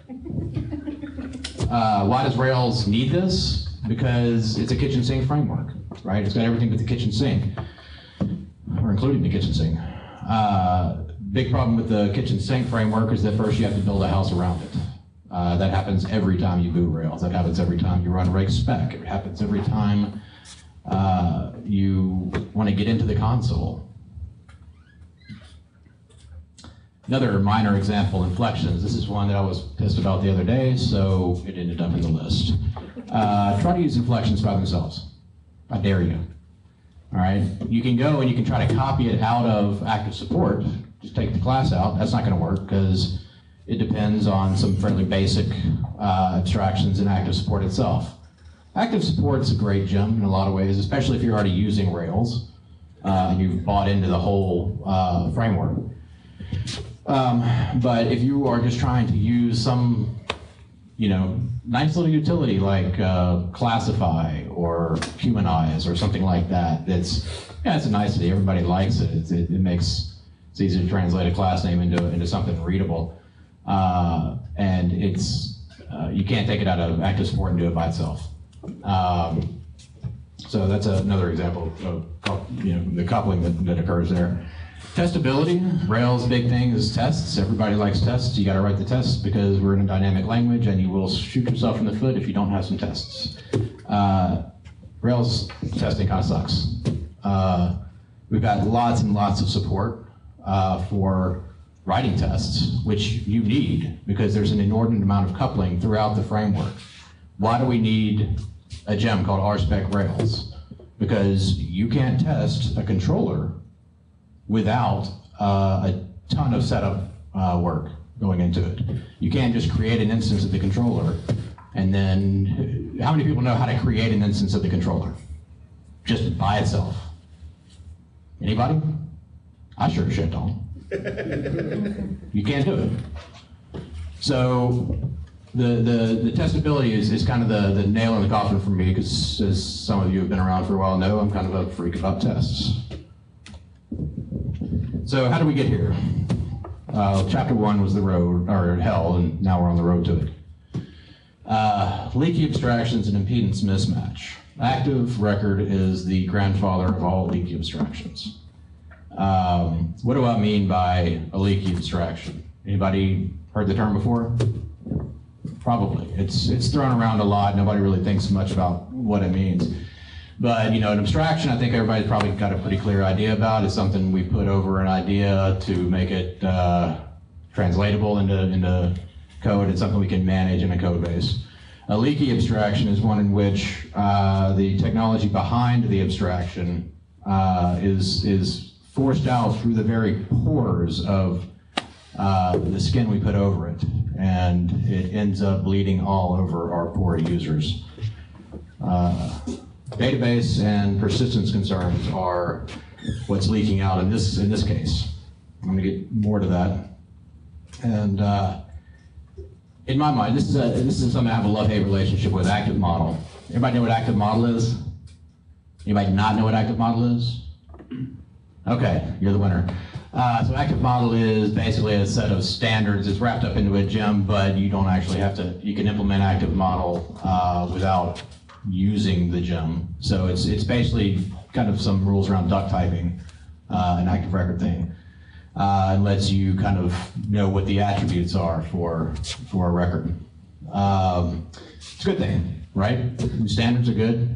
Why does Rails need this? Because it's a kitchen sink framework, right? It's got everything but the kitchen sink, or including the kitchen sink. Big problem with the kitchen sink framework is that first you have to build a house around it. That happens every time you boot Rails. That happens every time you run reg spec. It happens every time you want to get into the console. Another minor example, inflections. This is one that I was pissed about the other day, so it ended up in the list. Try to use inflections by themselves. I dare you. All right? You can go and you can try to copy it out of active support. Just take the class out. That's not going to work because it depends on some fairly basic abstractions in active support itself. Active support's a great gem in a lot of ways, especially if you're already using Rails and you've bought into the whole framework. But if you are just trying to use some, you know, nice little utility like classify or humanize or something like that, that's Yeah, it's a nicety. Everybody likes it. It makes it's easy to translate a class name into something readable, and it's you can't take it out of active support and do it by itself. So that's another example of the coupling that occurs there. Testability, Rails' big thing is tests. Everybody likes tests. You got to write the tests because we're in a dynamic language, and you will shoot yourself in the foot if you don't have some tests. Rails testing kind of sucks. We've got lots and lots of support for writing tests, which you need because there's an inordinate amount of coupling throughout the framework. Why do we need a gem called RSpec Rails? Because you can't test a controller without a ton of setup work going into it. You can't just create an instance of the controller and then, how many people know how to create an instance of the controller? Just by itself. Anybody? I sure as shit don't. You can't do it. So the testability is kind of the nail in the coffin for me because as some of you have been around for a while know, I'm kind of a freak about tests. So how do we get here? Chapter 1 was the road, or hell, and now we're on the road to it. Leaky abstractions and impedance mismatch. Active record is the grandfather of all leaky abstractions. What do I mean by a leaky abstraction? Anybody heard the term before? Probably. It's thrown around a lot. Nobody really thinks much about what it means. But an abstraction, I think everybody's probably got a pretty clear idea about. It's something we put over an idea to make it translatable into code. It's something we can manage in a code base. A leaky abstraction is one in which the technology behind the abstraction is forced out through the very pores of the skin we put over it, and it ends up bleeding all over our poor users. Database and persistence concerns are what's leaking out in this case. I'm going to get more to that. And in my mind, this is something I have a love-hate relationship with. Active model. Everybody know what active model is? Anybody not know what active model is? Okay, you're the winner. So active model is basically a set of standards. It's wrapped up into a gem, but you don't actually have to. You can implement active model without using the gem. So it's basically kind of some rules around duck typing, an active record thing. It lets you kind of know what the attributes are for a record. It's a good thing, right? Standards are good.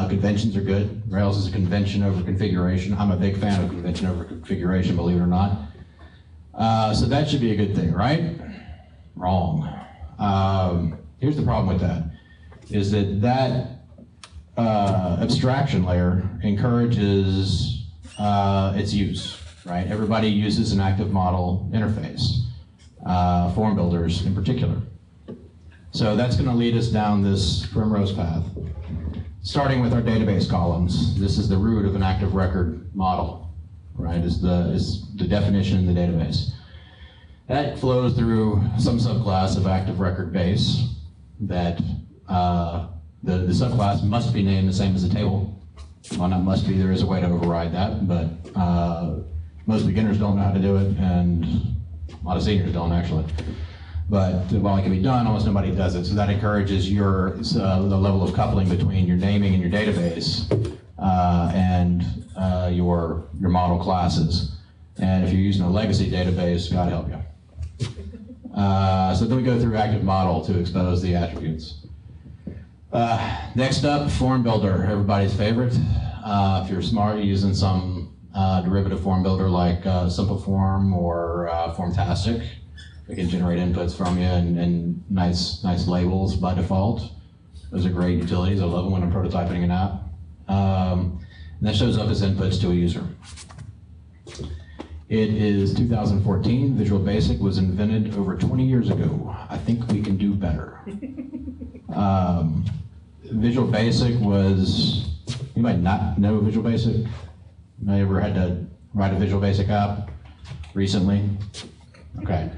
Conventions are good. Rails is a convention over configuration. I'm a big fan of convention over configuration, believe it or not. So that should be a good thing, right? Wrong. Here's the problem with that, is that abstraction layer encourages its use, right? Everybody uses an active model interface, form builders in particular. So that's going to lead us down this primrose path. Starting with our database columns, this is the root of an active record model, right? Is the definition in the database. That flows through some subclass of active record base that the subclass must be named the same as the table. Well, not must be, there is a way to override that, but most beginners don't know how to do it, and a lot of seniors don't actually. But while it can be done, almost nobody does it. So that encourages the level of coupling between your naming and your database and your model classes. And if you're using a legacy database, God help you. So then we go through active model to expose the attributes. Next up, form builder, everybody's favorite. If you're smart, you're using some derivative form builder like Simple Form or Formtastic. We can generate inputs from you and nice labels by default. Those are great utilities. I love them when I'm prototyping an app. And that shows up as inputs to a user. It is 2014. Visual Basic was invented over 20 years ago. I think we can do better. Visual Basic was, anybody not know Visual Basic? I ever had to write a Visual Basic app recently? Okay.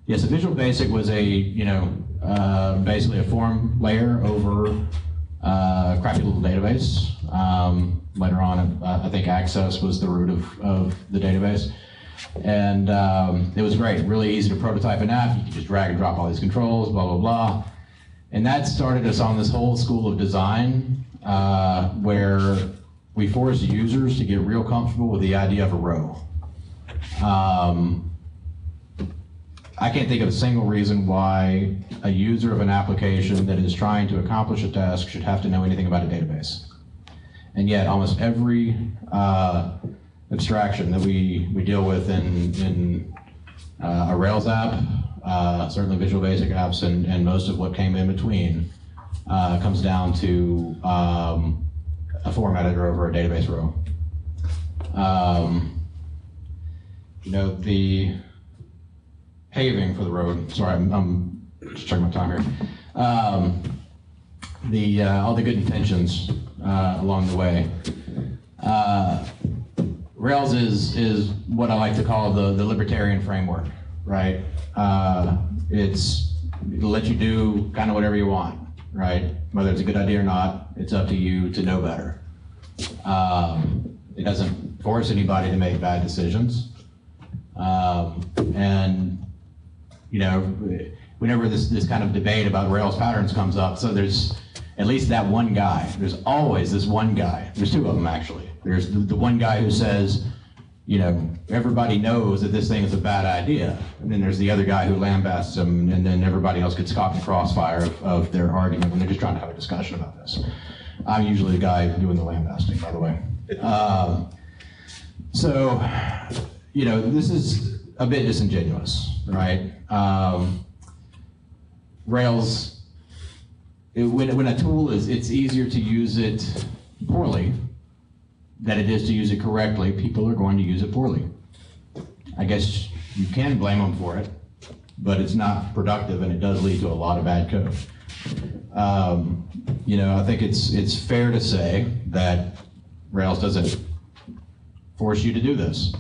Yes, a Visual Basic was a, basically a form layer over crappy little database. Later on, I think access was the root of the database. And it was great, really easy to prototype an app. You could just drag and drop all these controls, blah, blah, blah. And that started us on this whole school of design where we forced users to get real comfortable with the idea of a row. I can't think of a single reason why a user of an application that is trying to accomplish a task should have to know anything about a database. And yet almost every abstraction that we deal with in a Rails app, certainly Visual Basic apps and most of what came in between, comes down to a form editor over a database row. You know, the paving for the road, sorry, I'm just checking my time here. All the good intentions along the way. Rails is what I like to call the libertarian framework, right? It'll let you do kind of whatever you want, right? Whether it's a good idea or not, it's up to you to know better. It doesn't force anybody to make bad decisions. And you know, whenever this kind of debate about Rails patterns comes up, so there's at least that one guy. There's always this one guy. There's two of them actually. There's the one guy who says, you know, everybody knows that this thing is a bad idea. And then there's the other guy who lambasts them, and then everybody else gets caught in the crossfire of their argument when they're just trying to have a discussion about this. I'm usually the guy doing the lambasting, by the way. So, you know, this is a bit disingenuous, right? Rails, when a tool it's easier to use it poorly than it is to use it correctly. People are going to use it poorly. I guess you can blame them for it, but it's not productive and it does lead to a lot of bad code. You know, I think it's fair to say that Rails doesn't force you to do this.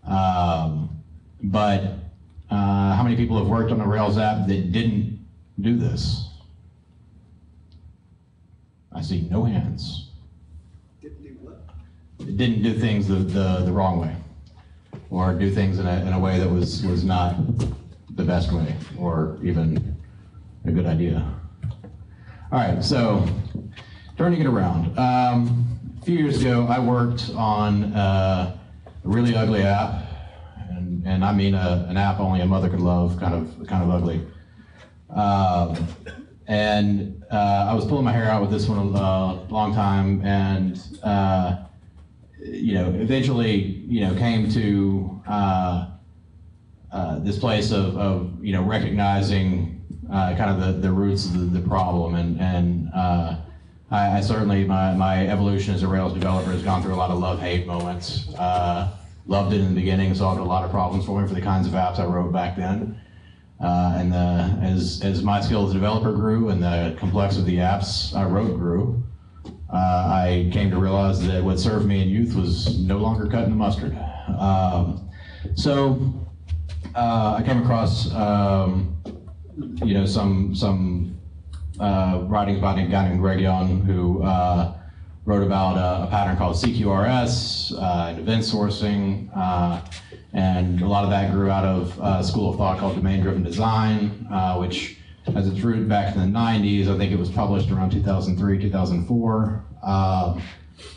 But how many people have worked on a Rails app that didn't do this? I see no hands. Didn't do what? It didn't do things the wrong way, or do things in a way that was not the best way, or even a good idea. All right, so turning it around. A few years ago, I worked on a really ugly app. And I mean an app only a mother could love, kind of ugly. And I was pulling my hair out with this one a long time, and you know, eventually, you know, came to this place of you know, recognizing kind of the roots of the problem, and I certainly my evolution as a Rails developer has gone through a lot of love-hate moments. Loved it in the beginning, solved a lot of problems for me for the kinds of apps I wrote back then. And as my skill as a developer grew and the complexity of the apps I wrote grew, I came to realize that what served me in youth was no longer cutting the mustard. So I came across you know, some writings by a guy named Greg Young who wrote about a pattern called CQRS, and event sourcing, and a lot of that grew out of a school of thought called domain-driven design, which has its root back in the 90s. I think it was published around 2003, 2004.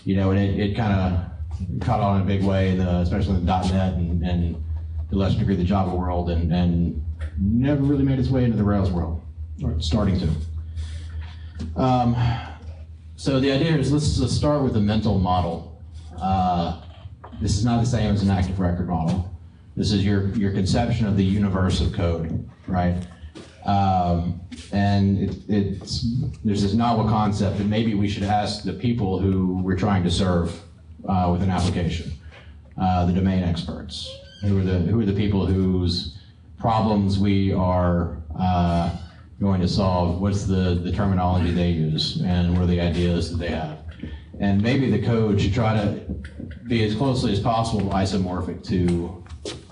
You know, and it kind of caught on in a big way, especially in the .NET and to a lesser degree the Java world, and never really made its way into the Rails world, or it's starting to. So the idea is, let's start with a mental model. This is not the same as an active record model. This is your conception of the universe of code, right? And there's this novel concept that maybe we should ask the people who we're trying to serve with an application, the domain experts, who are the people whose problems we are going to solve. What's the terminology they use, and what are the ideas that they have? And maybe the code should try to be as closely as possible isomorphic to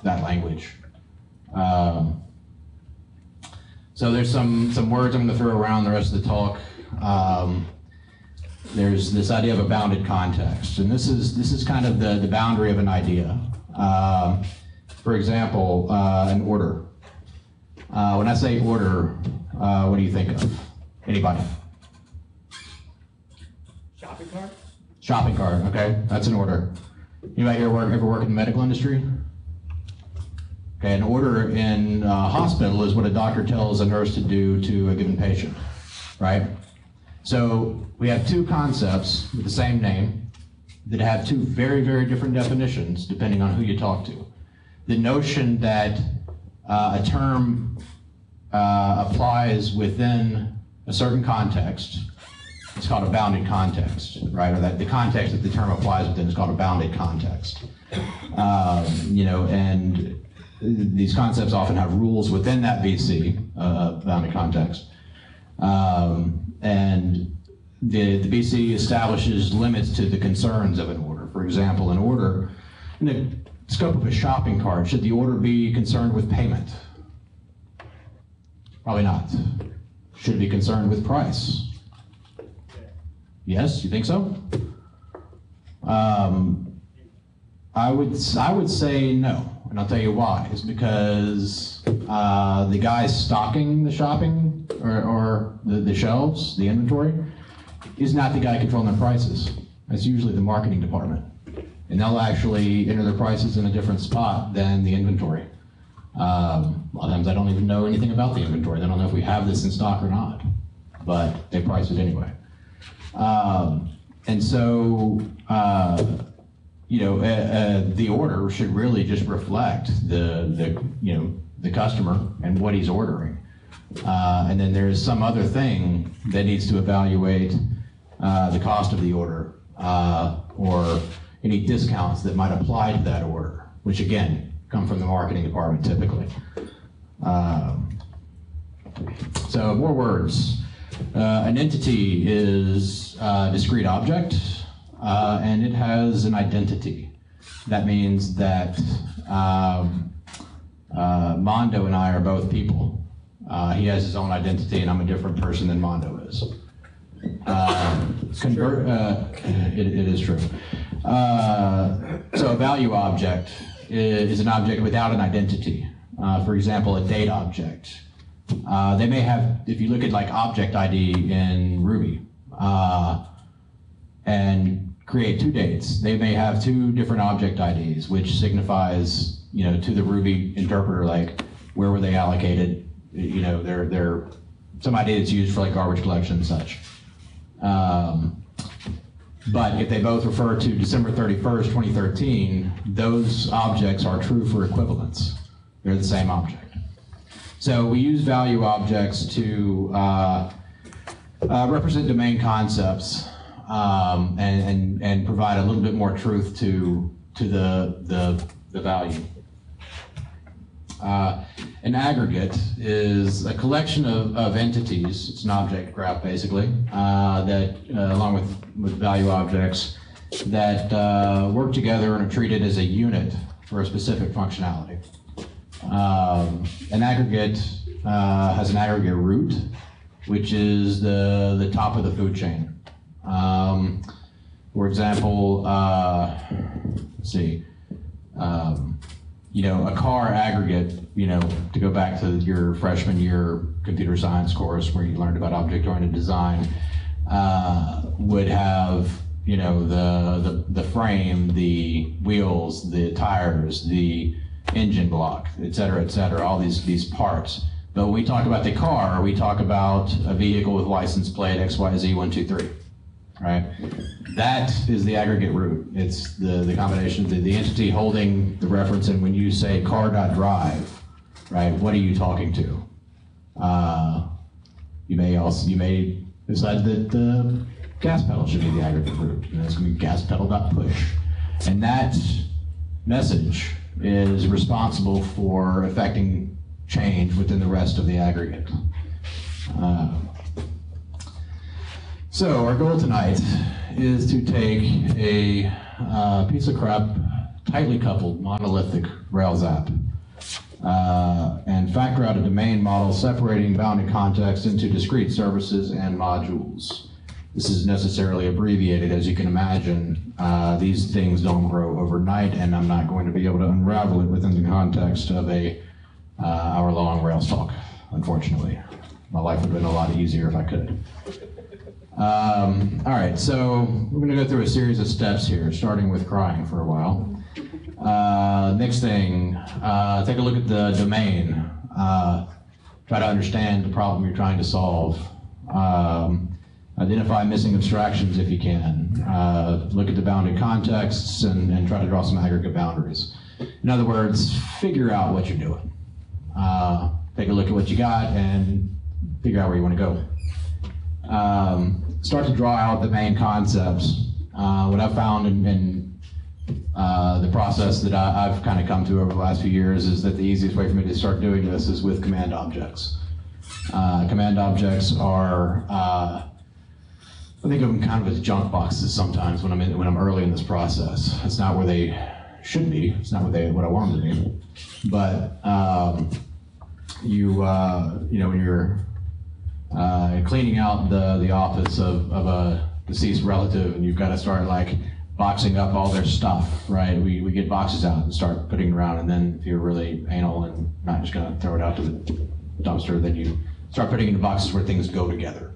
that language. So there's some words I'm going to throw around the rest of the talk. there's this idea of a bounded context, and this is kind of the boundary of an idea. For example, an order. When I say order, what do you think of? Anybody? Shopping cart? Shopping cart, okay, that's an order. Anybody here ever work in the medical industry? Okay, an order in a hospital is what a doctor tells a nurse to do to a given patient, right? So we have two concepts with the same name that have two very, very different definitions depending on who you talk to. The notion that a term applies within a certain context, it's called a bounded context, right? Or that the context that the term applies within is called a bounded context. You know, and these concepts often have rules within that BC, bounded context. And the BC establishes limits to the concerns of an order. For example, an order, in the scope of a shopping cart, should the order be concerned with payment? Probably not. Should it be concerned with price? Yes, you think so? I would say no, and I'll tell you why. It's because the guy stocking the shopping or the shelves, the inventory, is not the guy controlling the prices. That's usually the marketing department, and they'll actually enter their prices in a different spot than the inventory. A lot of times I don't even know anything about the inventory. They don't know if we have this in stock or not, but they price it anyway. And so, you know, the order should really just reflect the customer and what he's ordering. And then there's some other thing that needs to evaluate the cost of the order or any discounts that might apply to that order, which again, come from the marketing department typically. So more words. An entity is a discrete object, and it has an identity. That means that Mondo and I are both people. He has his own identity, and I'm a different person than Mondo is. It is true. So a value object is an object without an identity. For example, a date object. They may have, if you look at like object ID in Ruby and create two dates, they may have two different object IDs, which signifies, you know, to the Ruby interpreter, like where were they allocated, you know, they're some ID that's used for like garbage collection and such. But if they both refer to December 31st, 2013, those objects are true for equivalence. They're the same object. So we use value objects to represent domain concepts and provide a little bit more truth to the value. An aggregate is a collection of entities. It's an object graph basically that along with value objects that work together and are treated as a unit for a specific functionality. An aggregate has an aggregate root, which is the top of the food chain. For example, let's see, you know, a car aggregate, you know, to go back to your freshman year computer science course where you learned about object-oriented design, would have, you know, the frame, the wheels, the tires, the engine block, et cetera, all these parts. But when we talk about the car, we talk about a vehicle with license plate XYZ123, right? That is the aggregate root. It's the combination, the entity holding the reference, and when you say car.drive, right, what are you talking to? You may decide that the gas pedal should be the aggregate root, and it's going to be gas pedal.push. And that message is responsible for affecting change within the rest of the aggregate. So our goal tonight is to take a piece of crap, tightly coupled monolithic Rails app, and factor out a domain model separating bounded context into discrete services and modules. this is necessarily abbreviated, as you can imagine. These things don't grow overnight, and I'm not going to be able to unravel it within the context of a hour-long Rails talk, unfortunately. My life would have been a lot easier if I could. All right, so we're going to go through a series of steps here, starting with crying for a while. Next thing, take a look at the domain. Try to understand the problem you're trying to solve. Identify missing abstractions if you can. Look at the bounded contexts and try to draw some aggregate boundaries. In other words, figure out what you're doing. Take a look at what you got and figure out where you want to go. Start to draw out the main concepts. What I've found in the process that I've kind of come to over the last few years is that the easiest way for me to start doing this is with command objects. Command objects are, I think of them kind of as junk boxes sometimes when I'm early in this process. It's not where they should be. It's not what I want them to be. But when you're cleaning out the office of a deceased relative, and you've got to start like boxing up all their stuff, right? We get boxes out and start putting it around, and then if you're really anal and not just going to throw it out to the dumpster, then you start putting it in boxes where things go together.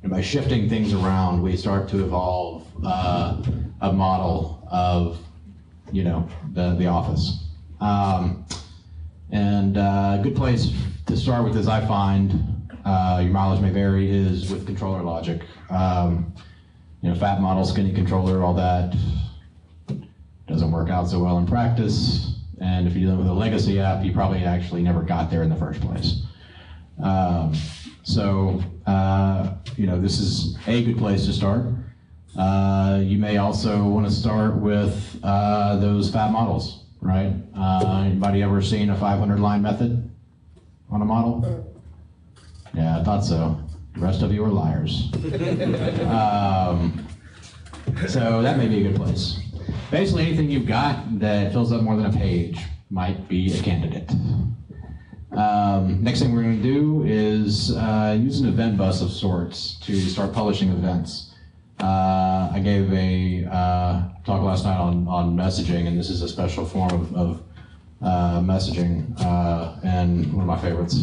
And by shifting things around, we start to evolve a model of, the office. And a good place to start with, as I find, your mileage may vary, is with controller logic. Fat model, skinny controller, all that doesn't work out so well in practice. And if you're dealing with a legacy app, you probably actually never got there in the first place. This is a good place to start. You may also want to start with those fat models, right? Anybody ever seen a 500-line method on a model? Yeah, I thought so. The rest of you are liars. So that may be a good place. Basically, anything you've got that fills up more than a page might be a candidate. Next thing we're going to do is use an event bus of sorts to start publishing events. I gave a talk last night on messaging, and this is a special form of messaging, and one of my favorites.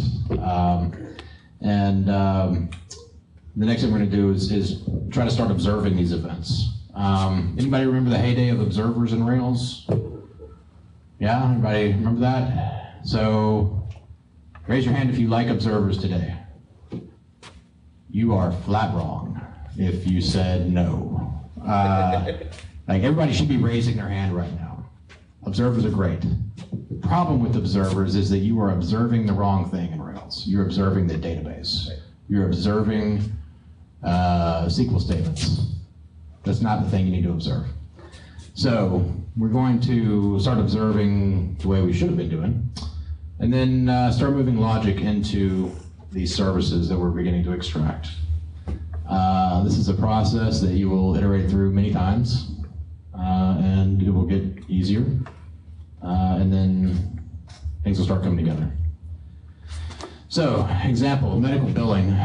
The next thing we're going to do is try to start observing these events. Anybody remember the heyday of observers in Rails? Yeah, anybody remember that? So raise your hand if you like observers today. You are flat wrong if you said no. Like everybody should be raising their hand right now. Observers are great. The problem with observers is that you are observing the wrong thing in Rails. You're observing the database. You're observing SQL statements. That's not the thing you need to observe. So we're going to start observing the way we should have been doing, and then start moving logic into these services that we're beginning to extract. This is a process that you will iterate through many times, and it will get easier, and then things will start coming together. So, example, medical billing.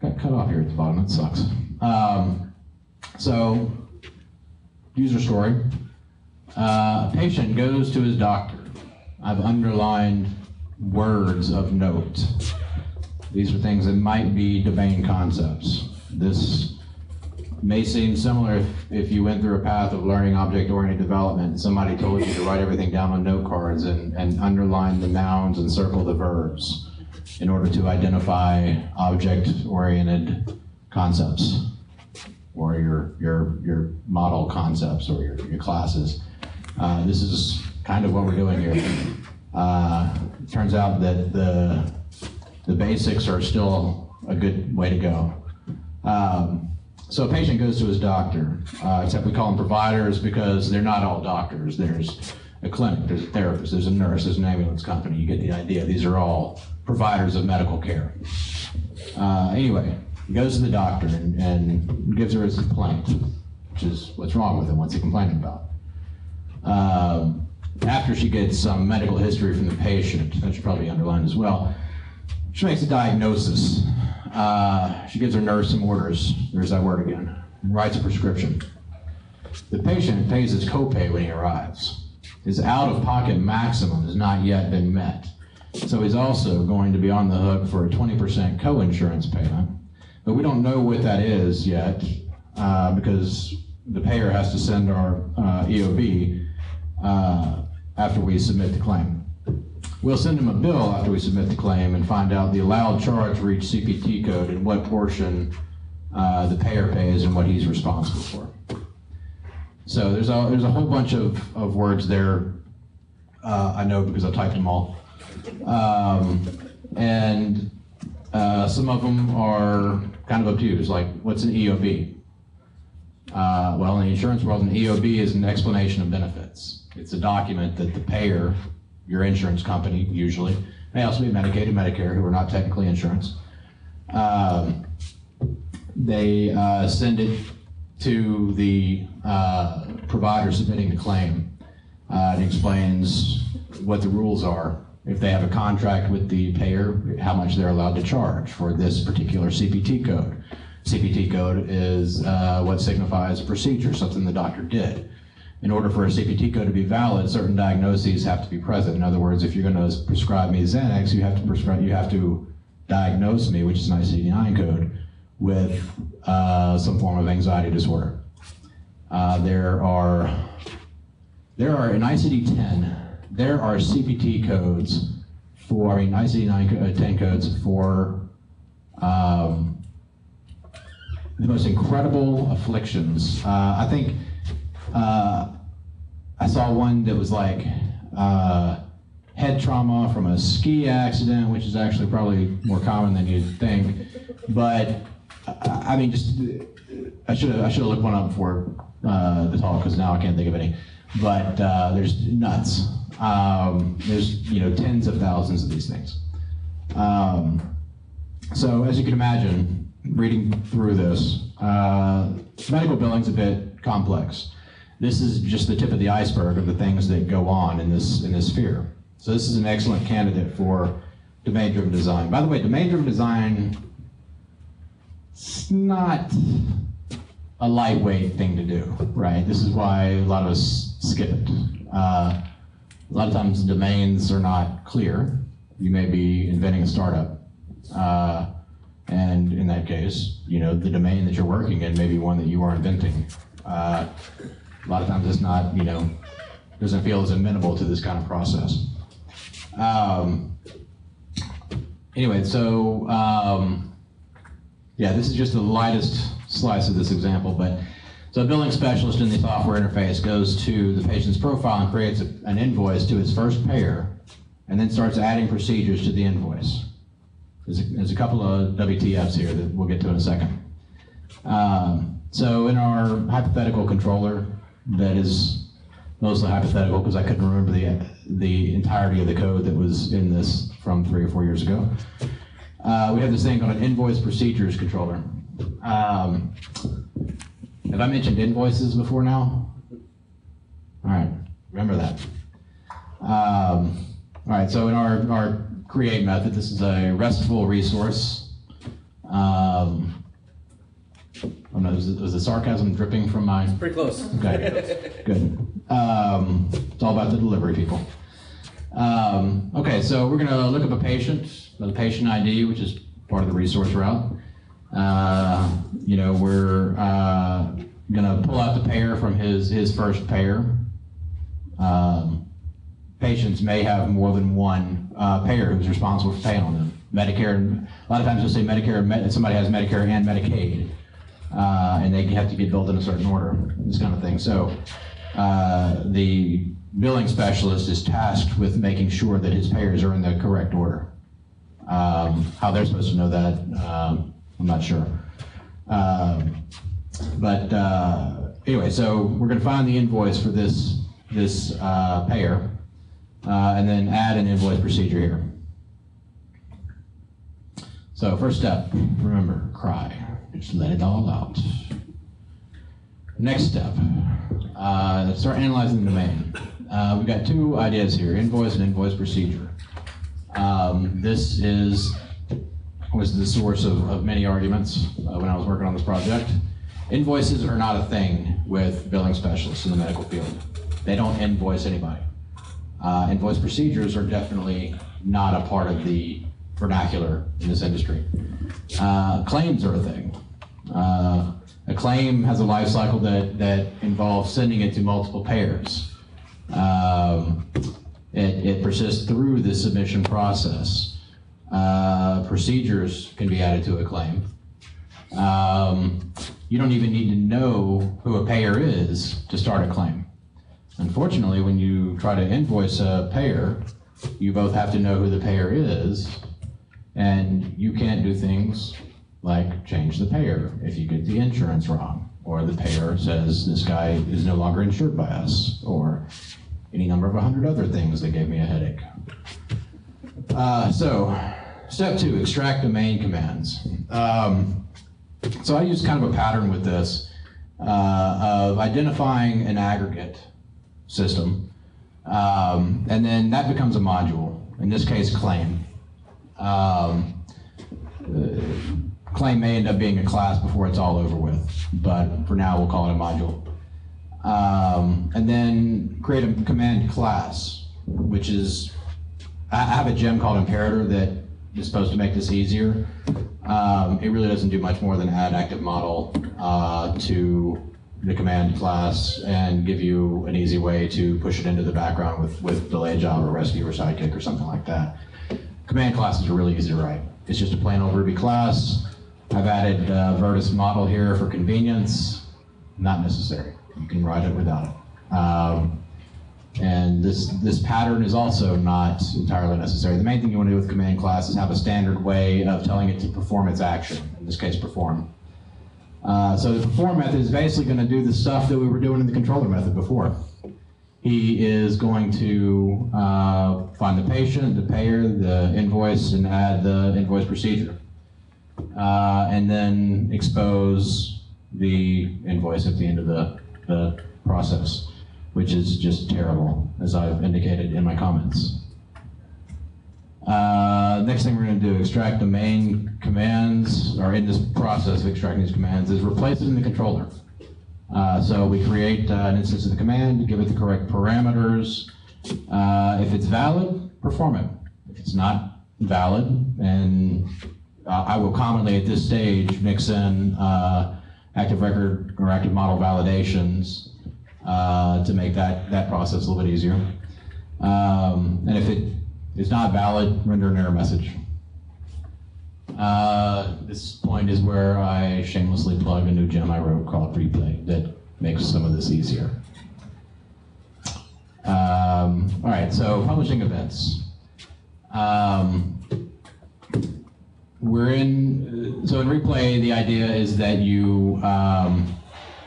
Got cut off here at the bottom, that sucks. So, user story. A patient goes to his doctor. I've underlined words of note. These are things that might be domain concepts. This may seem similar if you went through a path of learning object-oriented development and somebody told you to write everything down on note cards and underline the nouns and circle the verbs in order to identify object-oriented concepts or your model concepts or your classes. This is kind of what we're doing here. It turns out that the basics are still a good way to go. So a patient goes to his doctor, except we call them providers because they're not all doctors. There's a clinic, there's a therapist, there's a nurse, there's an ambulance company. You get the idea. These are all providers of medical care. Anyway, he goes to the doctor and gives her his complaint, which is what's wrong with him, what's he complaining about. After she gets some medical history from the patient, that should probably be underlined as well, she makes a diagnosis. she gives her nurse some orders. There's that word again. Writes a prescription. The patient pays his copay when he arrives. His out-of-pocket maximum has not yet been met. So he's also going to be on the hook for a 20% co-insurance payment. But we don't know what that is yet because the payer has to send our EOB after we submit the claim. We'll send him a bill after we submit the claim and find out the allowed charge for each CPT code and what portion the payer pays and what he's responsible for. So there's a whole bunch of words there. I know because I typed them all. And some of them are kind of obtuse, like what's an EOB? Well, in the insurance world, an EOB is an explanation of benefits. It's a document that the payer, your insurance company usually, may also be Medicaid and Medicare, who are not technically insurance, they send it to the provider submitting the claim. It explains what the rules are. If they have a contract with the payer, how much they're allowed to charge for this particular CPT code. CPT code is what signifies a procedure, something the doctor did. In order for a CPT code to be valid, certain diagnoses have to be present. In other words, if you're going to prescribe me Xanax, you have to diagnose me, which is an ICD-9 code, with some form of anxiety disorder. There are in ICD-10, there are CPT codes for, ICD-10 codes for the most incredible afflictions. I think I saw one that was like head trauma from a ski accident, which is actually probably more common than you'd think. But I mean, I should have looked one up before the talk because now I can't think of any. But there's nuts. There's tens of thousands of these things. So as you can imagine, reading through this, medical billing's a bit complex. This is just the tip of the iceberg of the things that go on in this sphere. So this is an excellent candidate for domain-driven design. By the way, domain-driven design is not a lightweight thing to do, right? This is why a lot of us skip it. A lot of times domains are not clear. You may be inventing a startup. And in that case, the domain that you're working in may be one that you are inventing. A lot of times it's not, doesn't feel as amenable to this kind of process. Anyway, so yeah, this is just the lightest slice of this example, but so a billing specialist in the software interface goes to the patient's profile and creates an invoice to his first payer, and then starts adding procedures to the invoice. There's a couple of WTFs here that we'll get to in a second. So in our hypothetical controller, that is mostly hypothetical because I couldn't remember the entirety of the code that was in this from 3 or 4 years ago. We have this thing called an invoice procedures controller. Have I mentioned invoices before now? All right, remember that. All right, so in our create method, this is a RESTful resource. Oh no, was the sarcasm dripping from my? Pretty close. Okay, good. It's all about the delivery people. Okay, so we're gonna look up a patient, the patient ID, which is part of the resource route. We're gonna pull out the payer from his first payer. Patients may have more than one payer who's responsible for paying on them. Medicare, a lot of times you'll say Medicare, somebody has Medicare and Medicaid, and they have to get billed in a certain order, this kind of thing. So the billing specialist is tasked with making sure that his payers are in the correct order. How they're supposed to know that, I'm not sure. But anyway, so we're going to find the invoice for this payer, and then add an invoice procedure here. So first step, remember, cry. Just let it all out. Next step, start analyzing the domain. We've got two ideas here, invoice and invoice procedure. This is was the source of many arguments when I was working on this project. Invoices are not a thing with billing specialists in the medical field. They don't invoice anybody. Invoice procedures are definitely not a part of the vernacular in this industry. Claims are a thing. A claim has a life cycle that involves sending it to multiple payers. It persists through the submission process. Procedures can be added to a claim. You don't even need to know who a payer is to start a claim. Unfortunately, when you try to invoice a payer, you both have to know who the payer is, and you can't do things like change the payer if you get the insurance wrong, or the payer says this guy is no longer insured by us, or any number of 100 other things that gave me a headache. So, step 2, extract domain commands. So I use kind of a pattern with this of identifying an aggregate system, and then that becomes a module, in this case claim. Claim may end up being a class before it's all over with, but for now we'll call it a module. And then create a command class, which is, I have a gem called Imperator that is supposed to make this easier. It really doesn't do much more than add active model to the command class and give you an easy way to push it into the background with delay job or rescue or sidekick or something like that. Command classes are really easy to write. It's just a plain old Ruby class. I've added Vertus model here for convenience. Not necessary. You can write it without it. And this pattern is also not entirely necessary. The main thing you want to do with command class is have a standard way of telling it to perform its action, in this case perform. So the perform method is basically going to do the stuff that we were doing in the controller method before. He is going to find the patient, the payer, the invoice, and add the invoice procedure. And then expose the invoice at the end of the process, which is just terrible, as I've indicated in my comments. Next thing we're going to do, extract domain commands, or in this process of extracting these commands, is replace it in the controller. So we create an instance of the command, give it the correct parameters. If it's valid, perform it. If it's not valid, and I will commonly at this stage mix in active record or active model validations to make that process a little bit easier. And if it is not valid, render an error message. This point is where I shamelessly plug a new gem I wrote called Replay that makes some of this easier. All right, so publishing events. So in Replay, the idea is that you,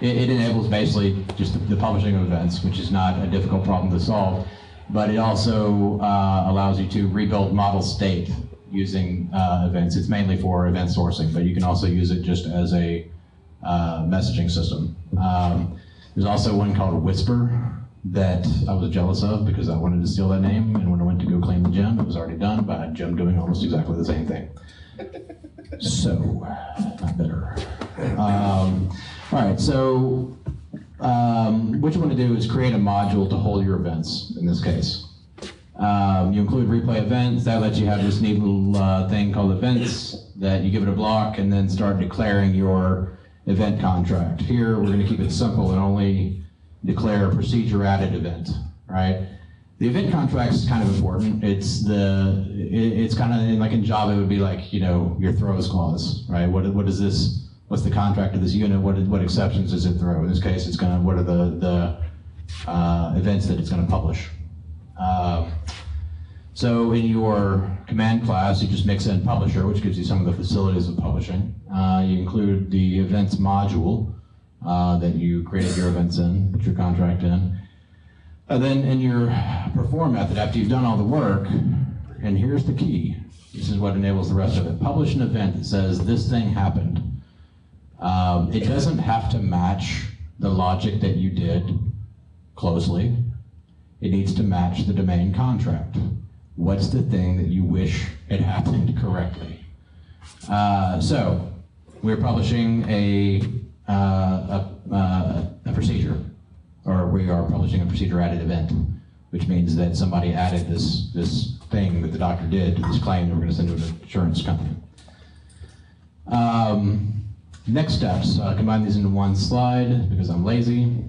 it enables basically just the publishing of events, which is not a difficult problem to solve, but it also allows you to rebuild model state using events. It's mainly for event sourcing, but you can also use it just as a messaging system. There's also one called Whisper that I was jealous of because I wanted to steal that name, and when I went to go claim the gem, it was already done by a gem doing almost exactly the same thing. So, not better. All right, so what you want to do is create a module to hold your events, in this case. You include replay events. That lets you have this neat little thing called events that you give it a block and then start declaring your event contract. Here, we're going to keep it simple and only declare a procedure added event, right? The event contract is kind of important. It's kind of like in Java, it would be like, you know, your throws clause, right? What is this? What's the contract of this unit? What exceptions does it throw? In this case, it's gonna, what are the events that it's gonna publish? So in your command class, you just mix in publisher, which gives you some of the facilities of publishing. You include the events module that you created your events in, put your contract in. And then in your perform method, after you've done all the work, and here's the key, this is what enables the rest of it. Publish an event that says this thing happened. It doesn't have to match the logic that you did closely. It needs to match the domain contract. What's the thing that you wish had happened correctly? So we're publishing a procedure, or we are publishing a procedure added event, which means that somebody added this thing that the doctor did to this claim that we're going to send to an insurance company. Next steps, combine these into one slide because I'm lazy.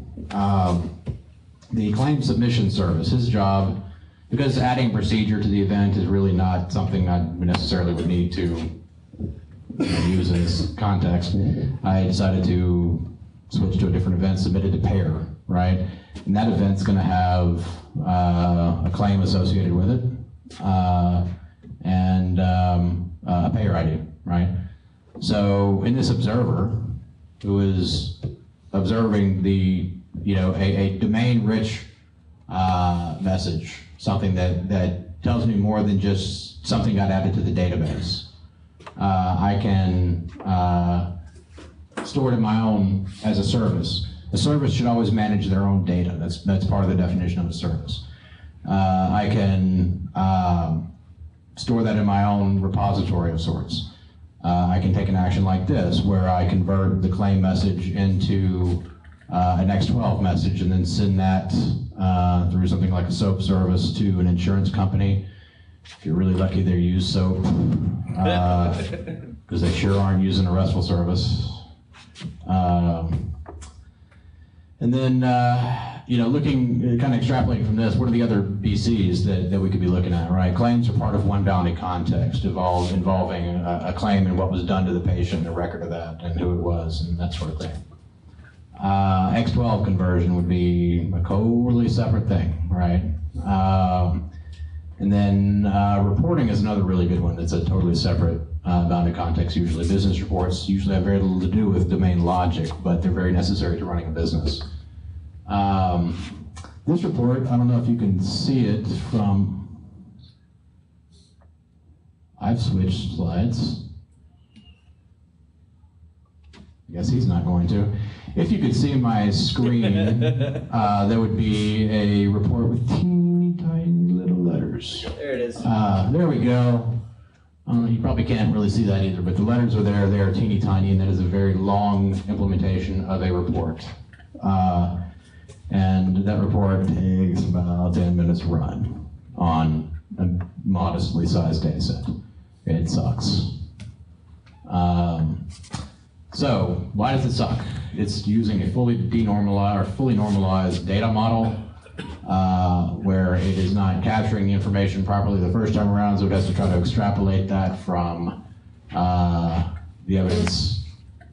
The claim submission service, his job, because adding procedure to the event is really not something I necessarily would need to use in this context, I decided to switch to a different event submitted to payer, right? And that event's going to have a claim associated with it and a payer ID, right? So in this observer, who is observing the, a domain-rich message, something that tells me more than just something got added to the database. I can store it in my own as a service. A service should always manage their own data. That's part of the definition of a service. I can store that in my own repository of sorts. I can take an action like this, where I convert the claim message into an X12 message and then send that through something like a SOAP service to an insurance company. If you're really lucky, they use SOAP, because they sure aren't using a RESTful service. And then, looking, kind of extrapolating from this, what are the other BCs that we could be looking at, right? Claims are part of one bounded context involving a claim and what was done to the patient, the record of that, and who it was, and that sort of thing. X12 conversion would be a totally separate thing, right? And then reporting is another really good one. It's a totally separate bounded context usually. Business reports usually have very little to do with domain logic, but they're very necessary to running a business. This report, I don't know if you can see it from, I've switched slides. I guess he's not going to. If you could see my screen, there would be a report with teeny tiny little letters. There it is. There we go. You probably can't really see that either, but the letters are there. They are teeny tiny, and that is a very long implementation of a report. And that report takes about 10 minutes to run on a modestly sized data set. It sucks. So why does it suck? It's using a fully normalized data model where it is not capturing the information properly the first time around, so it has to try to extrapolate that from the evidence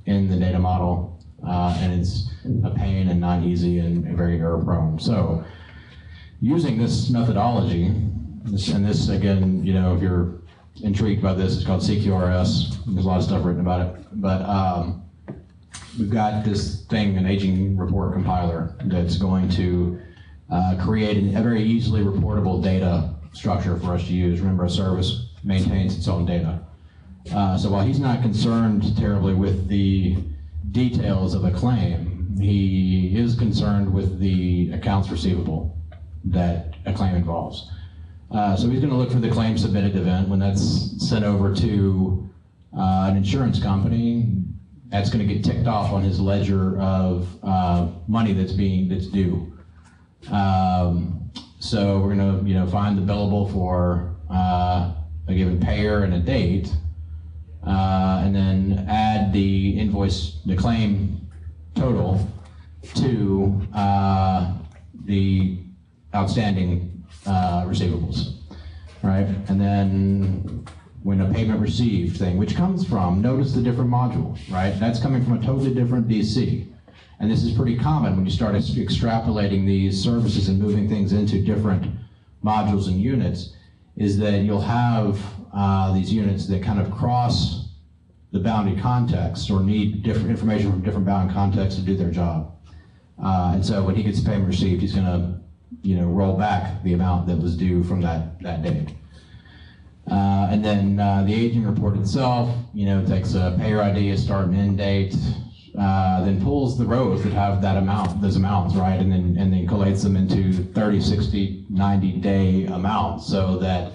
in the data model, and it's a pain and not easy and very error prone. So using this methodology, and this again, if you're intrigued by this, it's called CQRS. There's a lot of stuff written about it, but we've got this thing, an aging report compiler, that's going to create a very easily reportable data structure for us to use. Remember, a service maintains its own data. So while he's not concerned terribly with the details of a claim, he is concerned with the accounts receivable that a claim involves. So he's going to look for the claim submitted event. When that's sent over to an insurance company, that's going to get ticked off on his ledger of money that's due. So we're going to find the billable for a given payer and a date, and then add the invoice, the claim total, to the outstanding receivables, right? And then when a payment received thing, which comes from, notice the different modules, right? That's coming from a totally different BC. And this is pretty common when you start extrapolating these services and moving things into different modules and units, is that you'll have these units that kind of cross the bounded context or need different information from different bounded contexts to do their job. And so when he gets a payment received, he's gonna roll back the amount that was due from that date. And then the aging report itself, takes a payer ID, a start and end date, then pulls the rows that have those amounts, right? And then collates them into 30, 60, 90 day amounts, so that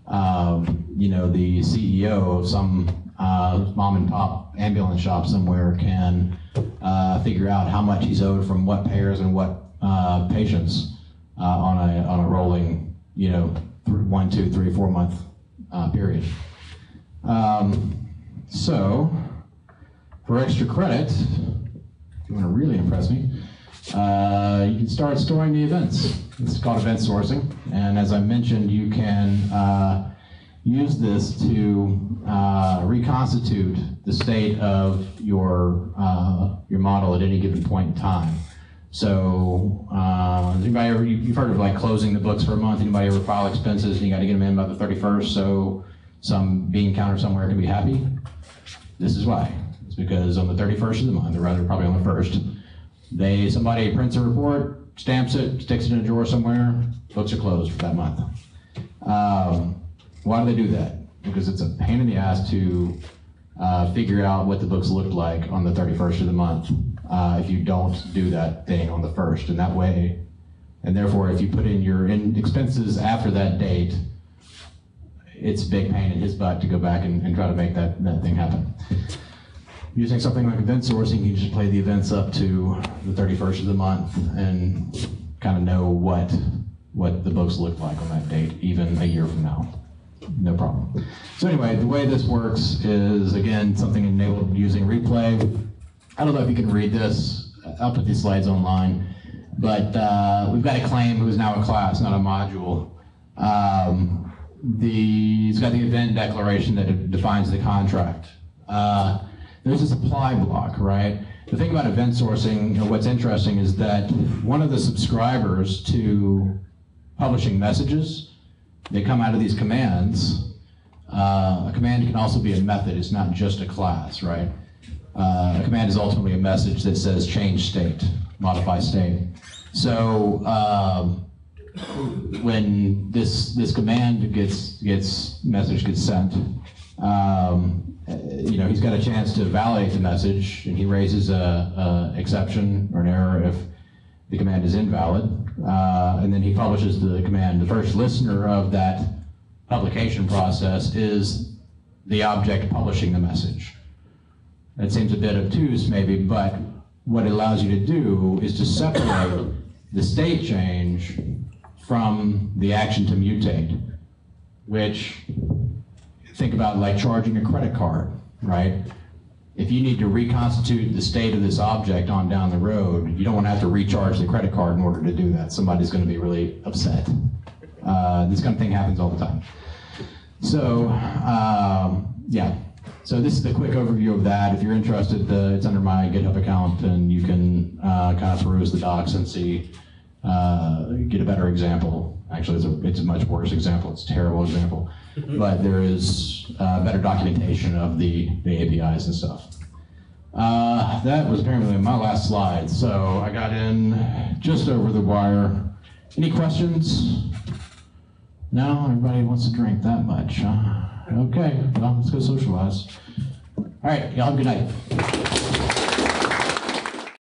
you know, the CEO of some mom and pop ambulance shop somewhere can figure out how much he's owed from what payers and what patients on a rolling, you know, 1, 2, 3, 4 month period. So for extra credit, if you want to really impress me, you can start storing the events. It's called event sourcing, and as I mentioned, you can use this to reconstitute the state of your model at any given point in time. So, anybody ever, you've heard of like closing the books for a month? Anybody ever file expenses and you got to get them in by the 31st so some bean counter somewhere can be happy? This is why. It's because on the 31st of the month, or rather probably on the 1st, somebody prints a report, stamps it, sticks it in a drawer somewhere, books are closed for that month. Why do they do that? Because it's a pain in the ass to figure out what the books looked like on the 31st of the month if you don't do that thing on the 1st. And that way, and therefore if you put in your expenses after that date, it's a big pain in his butt to go back and try to make that thing happen. Using something like event sourcing, you can just play the events up to the 31st of the month and kind of know what the books look like on that date, even a year from now. No problem. So anyway, the way this works is, again, something enabled using replay. I don't know if you can read this. I'll put these slides online. But we've got a claim who is now a class, not a module. It's got the event declaration that defines the contract. There's a supply block, right? The thing about event sourcing, what's interesting is that one of the subscribers to publishing messages, they come out of these commands. A command can also be a method. It's not just a class, right? A command is ultimately a message that says change state, modify state. So when this command message gets sent, he's got a chance to validate the message, and he raises a exception or an error if the command is invalid, and then he publishes the command. The first listener of that publication process is the object publishing the message. That seems a bit obtuse maybe, but what it allows you to do is to separate the state change from the action to mutate, which, think about like charging a credit card, right? If you need to reconstitute the state of this object on down the road, you don't want to have to recharge the credit card in order to do that. Somebody's going to be really upset. This kind of thing happens all the time. So, yeah. So this is the quick overview of that. If you're interested, it's under my GitHub account, and you can kind of peruse the docs and see, get a better example. Actually, it's a much worse example. It's a terrible example. But there is better documentation of the APIs and stuff. That was apparently my last slide, so I got in just over the wire. Any questions? No? Everybody wants to drink that much, huh? Okay, well, let's go socialize. All right, y'all have a good night.